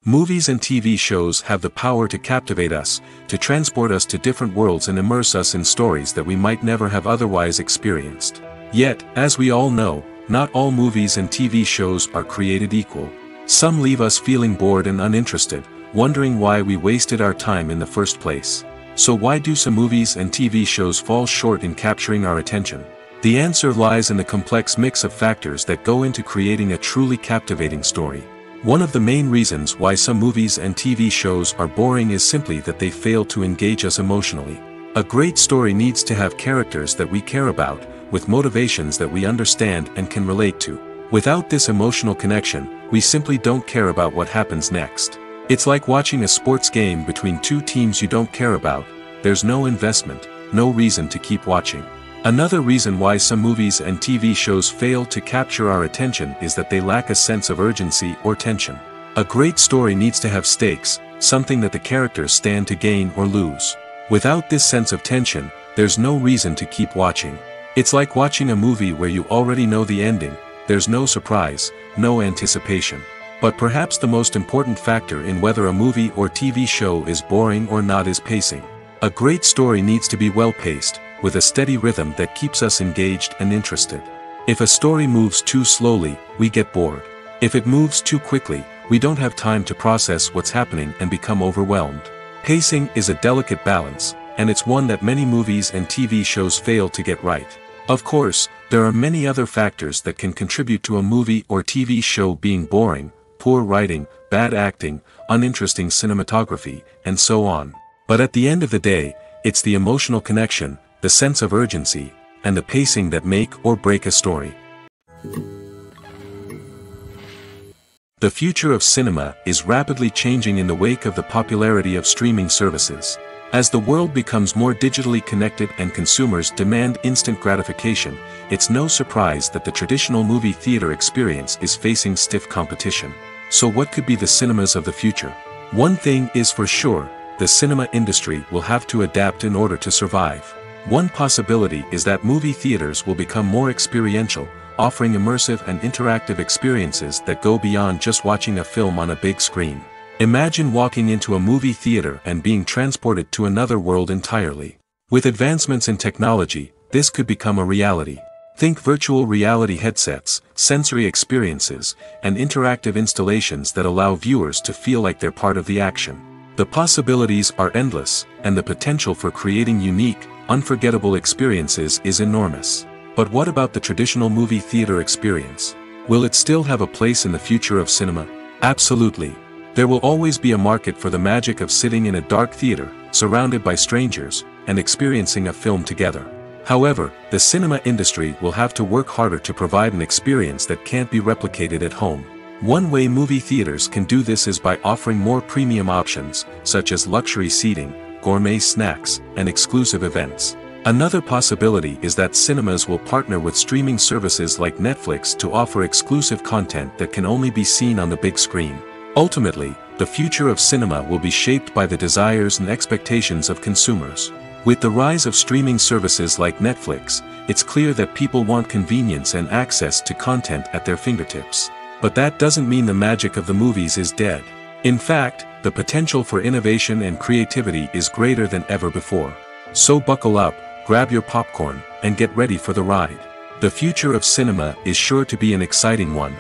Movies and TV shows have the power to captivate us, to transport us to different worlds and immerse us in stories that we might never have otherwise experienced. Yet, as we all know, not all movies and TV shows are created equal. Some leave us feeling bored and uninterested, wondering why we wasted our time in the first place. So why do some movies and TV shows fall short in capturing our attention? The answer lies in the complex mix of factors that go into creating a truly captivating story. One of the main reasons why some movies and TV shows are boring is simply that they fail to engage us emotionally. A great story needs to have characters that we care about, with motivations that we understand and can relate to. Without this emotional connection, we simply don't care about what happens next. It's like watching a sports game between two teams you don't care about. There's no investment, no reason to keep watching. Another reason why some movies and TV shows fail to capture our attention is that they lack a sense of urgency or tension. A great story needs to have stakes, something that the characters stand to gain or lose. Without this sense of tension, there's no reason to keep watching. It's like watching a movie where you already know the ending. There's no surprise, no anticipation. But perhaps the most important factor in whether a movie or TV show is boring or not is pacing. A great story needs to be well-paced, with a steady rhythm that keeps us engaged and interested. If a story moves too slowly, we get bored. If it moves too quickly, we don't have time to process what's happening and become overwhelmed. Pacing is a delicate balance, and it's one that many movies and TV shows fail to get right. Of course, there are many other factors that can contribute to a movie or TV show being boring: poor writing, bad acting, uninteresting cinematography, and so on. But at the end of the day, it's the emotional connection, the sense of urgency, and the pacing that make or break a story. The future of cinema is rapidly changing in the wake of the popularity of streaming services. As the world becomes more digitally connected and consumers demand instant gratification, it's no surprise that the traditional movie theater experience is facing stiff competition. So what could be the cinemas of the future? One thing is for sure, the cinema industry will have to adapt in order to survive. One possibility is that movie theaters will become more experiential, offering immersive and interactive experiences that go beyond just watching a film on a big screen. Imagine walking into a movie theater and being transported to another world entirely. With advancements in technology, this could become a reality. Think virtual reality headsets, sensory experiences, and interactive installations that allow viewers to feel like they're part of the action. The possibilities are endless, and the potential for creating unique, unforgettable experiences is enormous. But what about the traditional movie theater experience? Will it still have a place in the future of cinema? Absolutely. There will always be a market for the magic of sitting in a dark theater, surrounded by strangers, and experiencing a film together. However, the cinema industry will have to work harder to provide an experience that can't be replicated at home. One way movie theaters can do this is by offering more premium options, such as luxury seating, gourmet snacks, and exclusive events. Another possibility is that cinemas will partner with streaming services like Netflix to offer exclusive content that can only be seen on the big screen. Ultimately, the future of cinema will be shaped by the desires and expectations of consumers. With the rise of streaming services like Netflix, it's clear that people want convenience and access to content at their fingertips. But that doesn't mean the magic of the movies is dead. In fact, the potential for innovation and creativity is greater than ever before. So buckle up, grab your popcorn, and get ready for the ride. The future of cinema is sure to be an exciting one.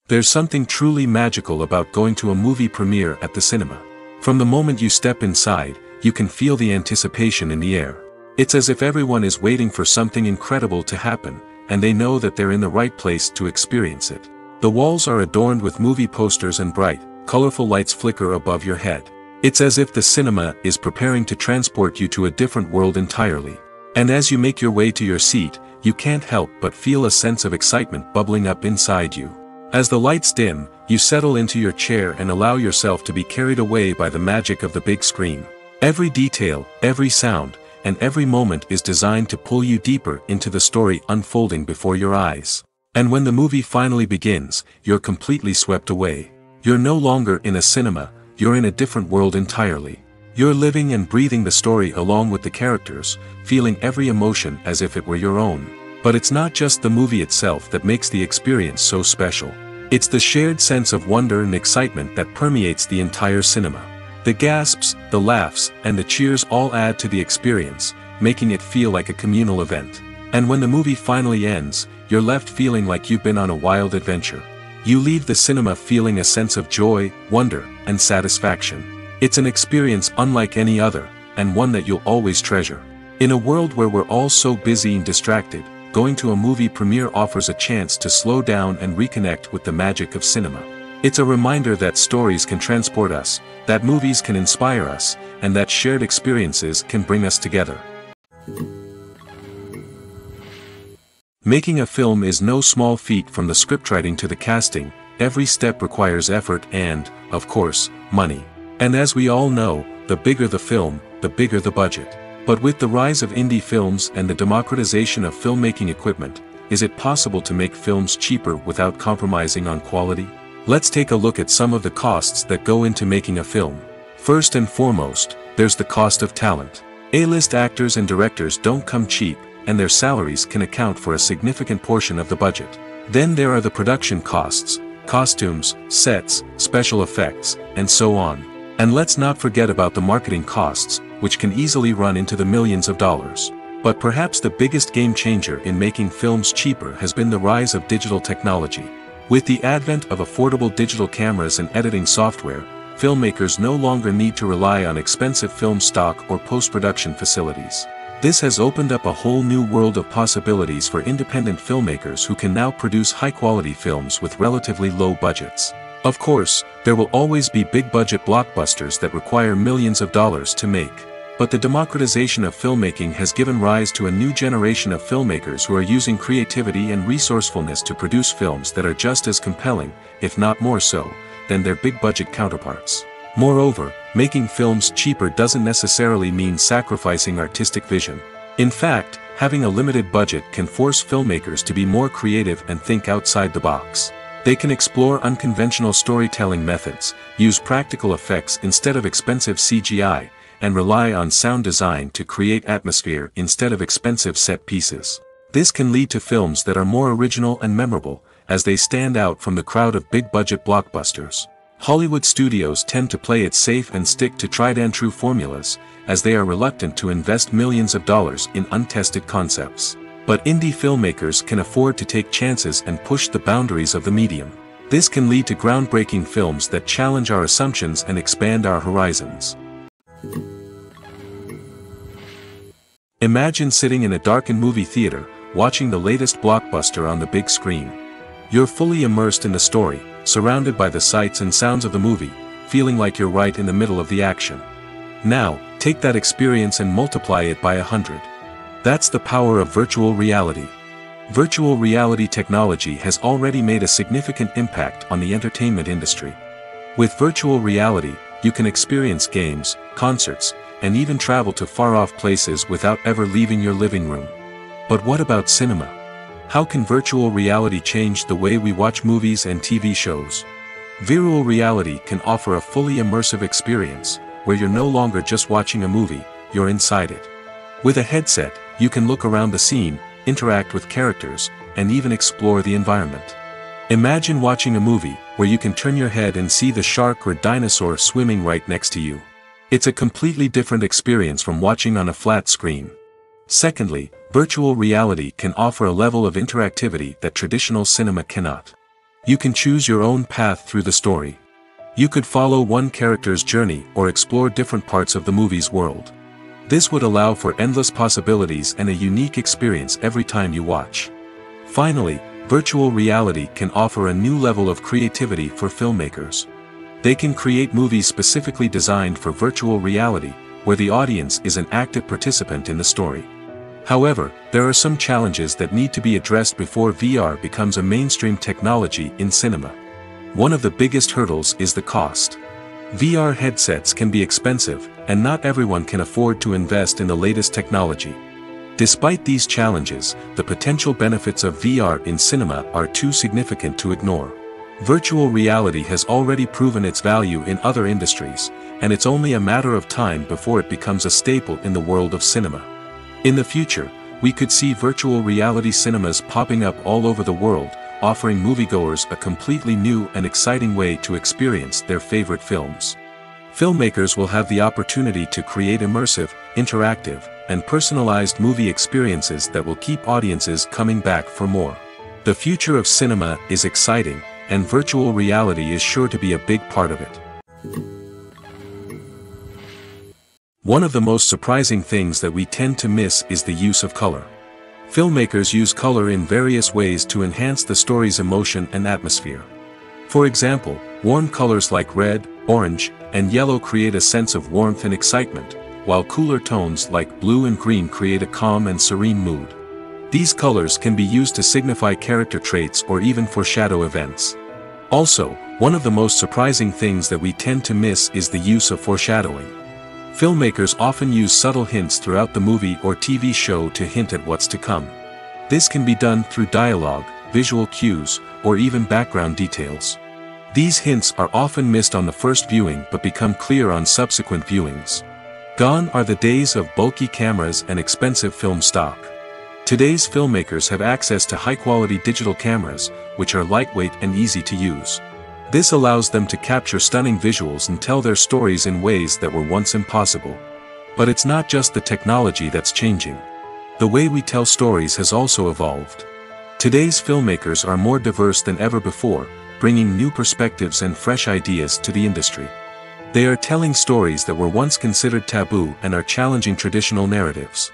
There's something truly magical about going to a movie premiere at the cinema. From the moment you step inside, you can feel the anticipation in the air. It's as if everyone is waiting for something incredible to happen, and they know that they're in the right place to experience it. The walls are adorned with movie posters and bright, colorful lights flicker above your head. It's as if the cinema is preparing to transport you to a different world entirely. And as you make your way to your seat, you can't help but feel a sense of excitement bubbling up inside you. As the lights dim, you settle into your chair and allow yourself to be carried away by the magic of the big screen. Every detail, every sound, and every moment is designed to pull you deeper into the story unfolding before your eyes. And when the movie finally begins, you're completely swept away. You're no longer in a cinema, you're in a different world entirely. You're living and breathing the story along with the characters, feeling every emotion as if it were your own. But it's not just the movie itself that makes the experience so special. It's the shared sense of wonder and excitement that permeates the entire cinema. The gasps, the laughs, and the cheers all add to the experience, making it feel like a communal event. And when the movie finally ends, you're left feeling like you've been on a wild adventure. You leave the cinema feeling a sense of joy, wonder, and satisfaction. It's an experience unlike any other, and one that you'll always treasure. In a world where we're all so busy and distracted, going to a movie premiere offers a chance to slow down and reconnect with the magic of cinema. It's a reminder that stories can transport us, that movies can inspire us, and that shared experiences can bring us together. Making a film is no small feat. From the scriptwriting to the casting, every step requires effort and, of course, money. And as we all know, the bigger the film, the bigger the budget. But with the rise of indie films and the democratization of filmmaking equipment, is it possible to make films cheaper without compromising on quality? Let's take a look at some of the costs that go into making a film. First and foremost, there's the cost of talent. A-list actors and directors don't come cheap, and their salaries can account for a significant portion of the budget. Then there are the production costs, costumes, sets, special effects, and so on. And let's not forget about the marketing costs, which can easily run into the millions of dollars. But perhaps the biggest game changer in making films cheaper has been the rise of digital technology. With the advent of affordable digital cameras and editing software, filmmakers no longer need to rely on expensive film stock or post-production facilities. This has opened up a whole new world of possibilities for independent filmmakers who can now produce high-quality films with relatively low budgets. Of course, there will always be big-budget blockbusters that require millions of dollars to make. But the democratization of filmmaking has given rise to a new generation of filmmakers who are using creativity and resourcefulness to produce films that are just as compelling, if not more so, than their big-budget counterparts. Moreover, making films cheaper doesn't necessarily mean sacrificing artistic vision. In fact, having a limited budget can force filmmakers to be more creative and think outside the box. They can explore unconventional storytelling methods, use practical effects instead of expensive CGI, and rely on sound design to create atmosphere instead of expensive set pieces. This can lead to films that are more original and memorable, as they stand out from the crowd of big-budget blockbusters. Hollywood studios tend to play it safe and stick to tried-and-true formulas, as they are reluctant to invest millions of dollars in untested concepts. But indie filmmakers can afford to take chances and push the boundaries of the medium. This can lead to groundbreaking films that challenge our assumptions and expand our horizons. Imagine sitting in a darkened movie theater, watching the latest blockbuster on the big screen. You're fully immersed in the story, surrounded by the sights and sounds of the movie, feeling like you're right in the middle of the action. Now, take that experience and multiply it by 100. That's the power of virtual reality. Virtual reality technology has already made a significant impact on the entertainment industry. With virtual reality, you can experience games, concerts, and even travel to far-off places without ever leaving your living room. But what about cinema? How can virtual reality change the way we watch movies and TV shows? Virtual reality can offer a fully immersive experience, where you're no longer just watching a movie, you're inside it. With a headset, you can look around the scene, interact with characters, and even explore the environment. Imagine watching a movie where you can turn your head and see the shark or dinosaur swimming right next to you. It's a completely different experience from watching on a flat screen. Secondly, virtual reality can offer a level of interactivity that traditional cinema cannot. You can choose your own path through the story. You could follow one character's journey or explore different parts of the movie's world. This would allow for endless possibilities and a unique experience every time you watch. Finally, virtual reality can offer a new level of creativity for filmmakers. They can create movies specifically designed for virtual reality, where the audience is an active participant in the story. However, there are some challenges that need to be addressed before VR becomes a mainstream technology in cinema. One of the biggest hurdles is the cost. VR headsets can be expensive, and not everyone can afford to invest in the latest technology. Despite these challenges, the potential benefits of VR in cinema are too significant to ignore. Virtual reality has already proven its value in other industries, and it's only a matter of time before it becomes a staple in the world of cinema. In the future, we could see virtual reality cinemas popping up all over the world, offering moviegoers a completely new and exciting way to experience their favorite films. Filmmakers will have the opportunity to create immersive, interactive, and personalized movie experiences that will keep audiences coming back for more. The future of cinema is exciting, and virtual reality is sure to be a big part of it. One of the most surprising things that we tend to miss is the use of color. Filmmakers use color in various ways to enhance the story's emotion and atmosphere. For example, warm colors like red, orange, and yellow create a sense of warmth and excitement, while cooler tones like blue and green create a calm and serene mood. These colors can be used to signify character traits or even foreshadow events. Also, one of the most surprising things that we tend to miss is the use of foreshadowing. Filmmakers often use subtle hints throughout the movie or TV show to hint at what's to come. This can be done through dialogue, visual cues, or even background details. These hints are often missed on the first viewing but become clear on subsequent viewings. Gone are the days of bulky cameras and expensive film stock. Today's filmmakers have access to high-quality digital cameras, which are lightweight and easy to use. This allows them to capture stunning visuals and tell their stories in ways that were once impossible. But it's not just the technology that's changing. The way we tell stories has also evolved. Today's filmmakers are more diverse than ever before, bringing new perspectives and fresh ideas to the industry. They are telling stories that were once considered taboo and are challenging traditional narratives.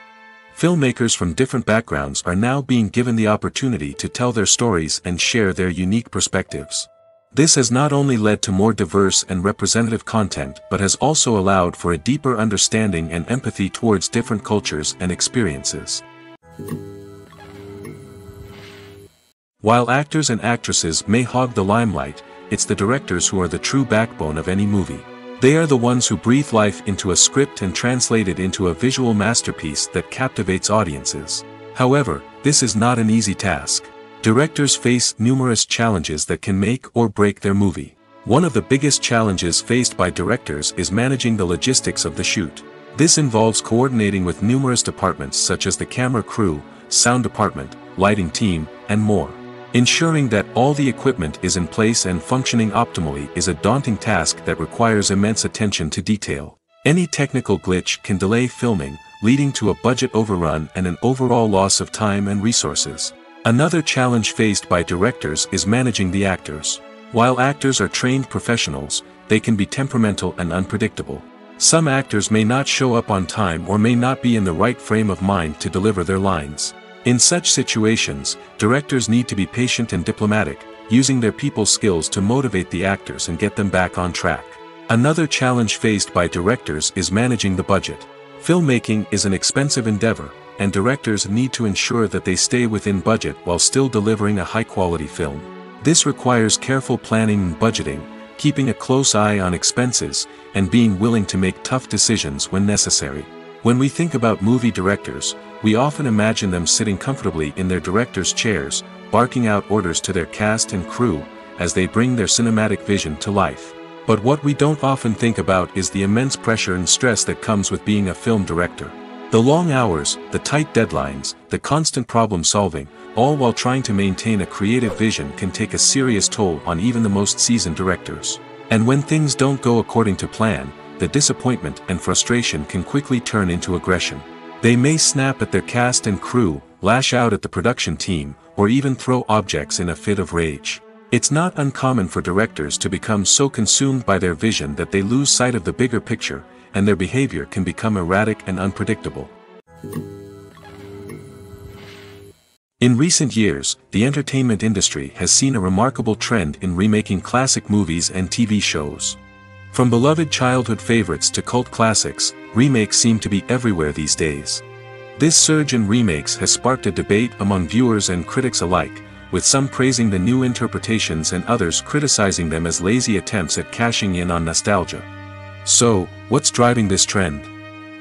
Filmmakers from different backgrounds are now being given the opportunity to tell their stories and share their unique perspectives. This has not only led to more diverse and representative content but has also allowed for a deeper understanding and empathy towards different cultures and experiences. While actors and actresses may hog the limelight, it's the directors who are the true backbone of any movie. They are the ones who breathe life into a script and translate it into a visual masterpiece that captivates audiences. However, this is not an easy task. Directors face numerous challenges that can make or break their movie. One of the biggest challenges faced by directors is managing the logistics of the shoot. This involves coordinating with numerous departments such as the camera crew, sound department, lighting team, and more. Ensuring that all the equipment is in place and functioning optimally is a daunting task that requires immense attention to detail. Any technical glitch can delay filming, leading to a budget overrun and an overall loss of time and resources. Another challenge faced by directors is managing the actors. While actors are trained professionals, they can be temperamental and unpredictable. Some actors may not show up on time or may not be in the right frame of mind to deliver their lines. In such situations, directors need to be patient and diplomatic, using their people skills to motivate the actors and get them back on track. Another challenge faced by directors is managing the budget. Filmmaking is an expensive endeavor, and directors need to ensure that they stay within budget while still delivering a high-quality film. This requires careful planning and budgeting, keeping a close eye on expenses, and being willing to make tough decisions when necessary. When we think about movie directors, we often imagine them sitting comfortably in their director's chairs, barking out orders to their cast and crew, as they bring their cinematic vision to life. But what we don't often think about is the immense pressure and stress that comes with being a film director. The long hours, the tight deadlines, the constant problem solving, all while trying to maintain a creative vision can take a serious toll on even the most seasoned directors. And when things don't go according to plan, the disappointment and frustration can quickly turn into aggression. They may snap at their cast and crew, lash out at the production team, or even throw objects in a fit of rage. It's not uncommon for directors to become so consumed by their vision that they lose sight of the bigger picture, and their behavior can become erratic and unpredictable. In recent years, the entertainment industry has seen a remarkable trend in remaking classic movies and TV shows. From beloved childhood favorites to cult classics, remakes seem to be everywhere these days. This surge in remakes has sparked a debate among viewers and critics alike, with some praising the new interpretations and others criticizing them as lazy attempts at cashing in on nostalgia. So, what's driving this trend?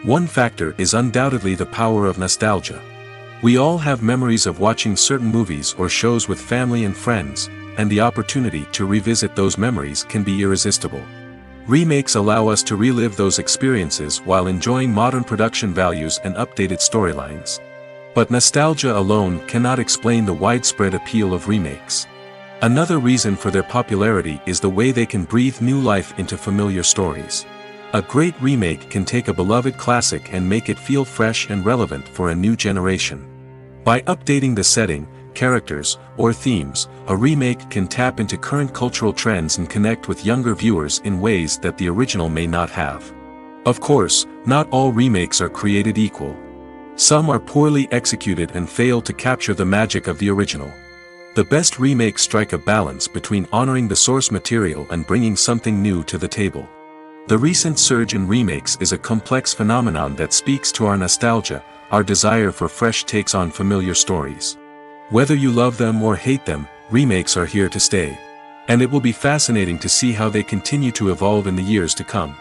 One factor is undoubtedly the power of nostalgia. We all have memories of watching certain movies or shows with family and friends, and the opportunity to revisit those memories can be irresistible. Remakes allow us to relive those experiences while enjoying modern production values and updated storylines. But nostalgia alone cannot explain the widespread appeal of remakes. Another reason for their popularity is the way they can breathe new life into familiar stories. A great remake can take a beloved classic and make it feel fresh and relevant for a new generation. By updating the setting, characters, or themes, a remake can tap into current cultural trends and connect with younger viewers in ways that the original may not have. Of course, not all remakes are created equal. Some are poorly executed and fail to capture the magic of the original. The best remakes strike a balance between honoring the source material and bringing something new to the table. The recent surge in remakes is a complex phenomenon that speaks to our nostalgia, our desire for fresh takes on familiar stories. Whether you love them or hate them, remakes are here to stay. And it will be fascinating to see how they continue to evolve in the years to come.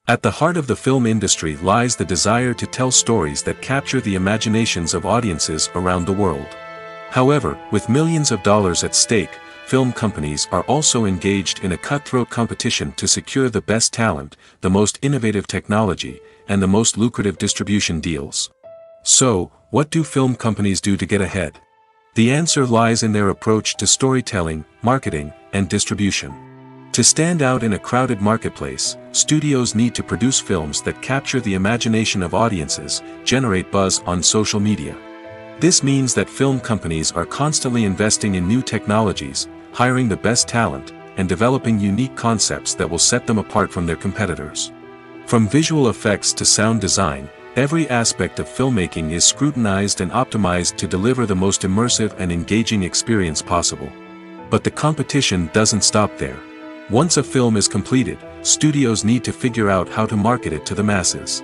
At the heart of the film industry lies the desire to tell stories that capture the imaginations of audiences around the world. However, with millions of dollars at stake, film companies are also engaged in a cutthroat competition to secure the best talent, the most innovative technology, and the most lucrative distribution deals. So, what do film companies do to get ahead? The answer lies in their approach to storytelling, marketing, and distribution. To stand out in a crowded marketplace, studios need to produce films that capture the imagination of audiences, generate buzz on social media. This means that film companies are constantly investing in new technologies, hiring the best talent, and developing unique concepts that will set them apart from their competitors. From visual effects to sound design, every aspect of filmmaking is scrutinized and optimized to deliver the most immersive and engaging experience possible. But the competition doesn't stop there. Once a film is completed, studios need to figure out how to market it to the masses.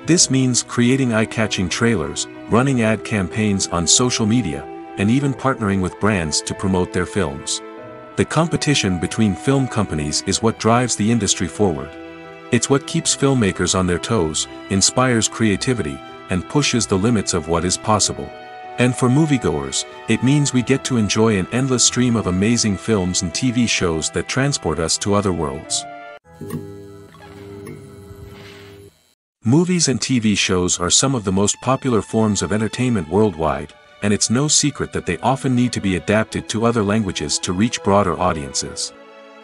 This means creating eye-catching trailers, running ad campaigns on social media, and even partnering with brands to promote their films. The competition between film companies is what drives the industry forward. It's what keeps filmmakers on their toes, inspires creativity, and pushes the limits of what is possible. And for moviegoers, it means we get to enjoy an endless stream of amazing films and TV shows that transport us to other worlds. Movies and TV shows are some of the most popular forms of entertainment worldwide, and it's no secret that they often need to be adapted to other languages to reach broader audiences.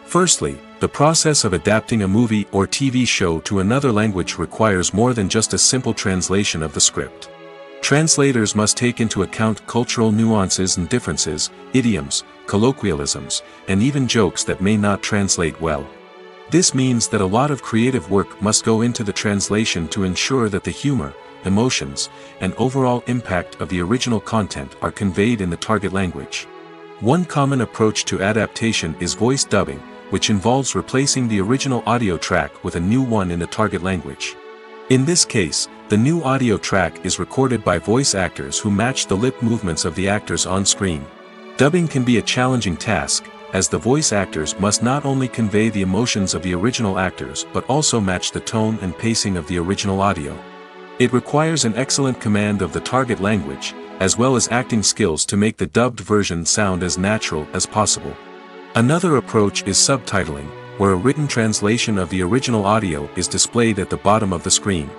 Firstly, the process of adapting a movie or TV show to another language requires more than just a simple translation of the script. Translators must take into account cultural nuances and differences, idioms, colloquialisms, and even jokes that may not translate well. This means that a lot of creative work must go into the translation to ensure that the humor, emotions, and overall impact of the original content are conveyed in the target language. One common approach to adaptation is voice dubbing, which involves replacing the original audio track with a new one in the target language. In this case, the new audio track is recorded by voice actors who match the lip movements of the actors on screen. Dubbing can be a challenging task, as the voice actors must not only convey the emotions of the original actors but also match the tone and pacing of the original audio. It requires an excellent command of the target language, as well as acting skills to make the dubbed version sound as natural as possible. Another approach is subtitling, where a written translation of the original audio is displayed at the bottom of the screen.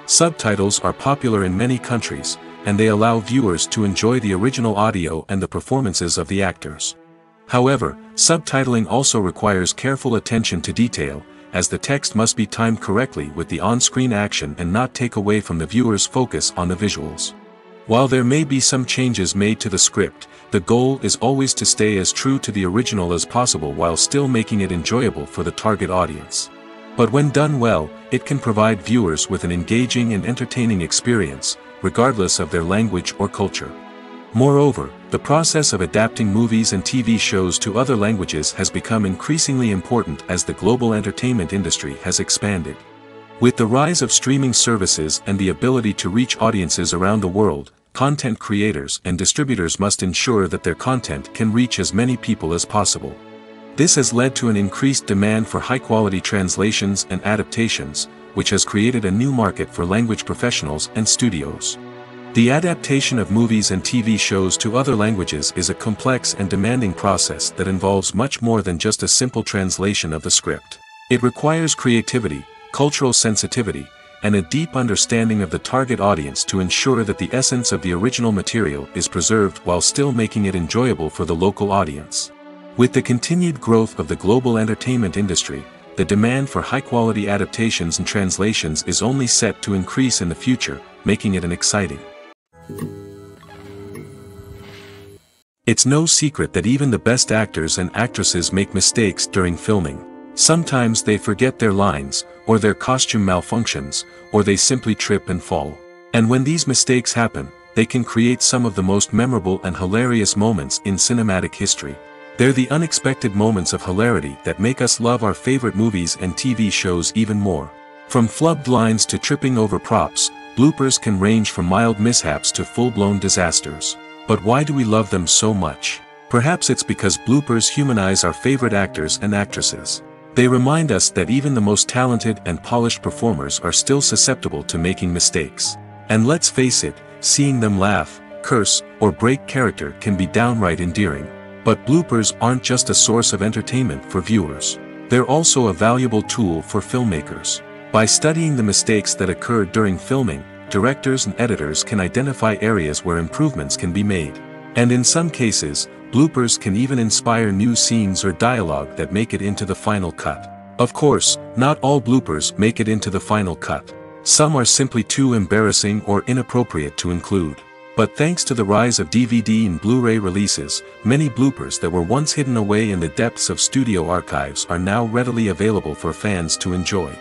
Subtitles are popular in many countries, and they allow viewers to enjoy the original audio and the performances of the actors. However, subtitling also requires careful attention to detail, as the text must be timed correctly with the on-screen action and not take away from the viewer's focus on the visuals. While there may be some changes made to the script, the goal is always to stay as true to the original as possible while still making it enjoyable for the target audience. But when done well, it can provide viewers with an engaging and entertaining experience, regardless of their language or culture. Moreover, the process of adapting movies and TV shows to other languages has become increasingly important as the global entertainment industry has expanded. With the rise of streaming services and the ability to reach audiences around the world, content creators and distributors must ensure that their content can reach as many people as possible. This has led to an increased demand for high-quality translations and adaptations, which has created a new market for language professionals and studios. The adaptation of movies and TV shows to other languages is a complex and demanding process that involves much more than just a simple translation of the script. It requires creativity, cultural sensitivity, and a deep understanding of the target audience to ensure that the essence of the original material is preserved while still making it enjoyable for the local audience. With the continued growth of the global entertainment industry, the demand for high-quality adaptations and translations is only set to increase in the future, making it an exciting. It's no secret that even the best actors and actresses make mistakes during filming. Sometimes they forget their lines, or their costume malfunctions, or they simply trip and fall. And when these mistakes happen, they can create some of the most memorable and hilarious moments in cinematic history. They're the unexpected moments of hilarity that make us love our favorite movies and TV shows even more. From flubbed lines to tripping over props, bloopers can range from mild mishaps to full-blown disasters. But why do we love them so much? Perhaps it's because bloopers humanize our favorite actors and actresses. They remind us that even the most talented and polished performers are still susceptible to making mistakes. And let's face it, seeing them laugh, curse, or break character can be downright endearing. But bloopers aren't just a source of entertainment for viewers. They're also a valuable tool for filmmakers. By studying the mistakes that occurred during filming, directors and editors can identify areas where improvements can be made. And in some cases, bloopers can even inspire new scenes or dialogue that make it into the final cut. Of course, not all bloopers make it into the final cut. Some are simply too embarrassing or inappropriate to include. But thanks to the rise of DVD and Blu-ray releases, many bloopers that were once hidden away in the depths of studio archives are now readily available for fans to enjoy.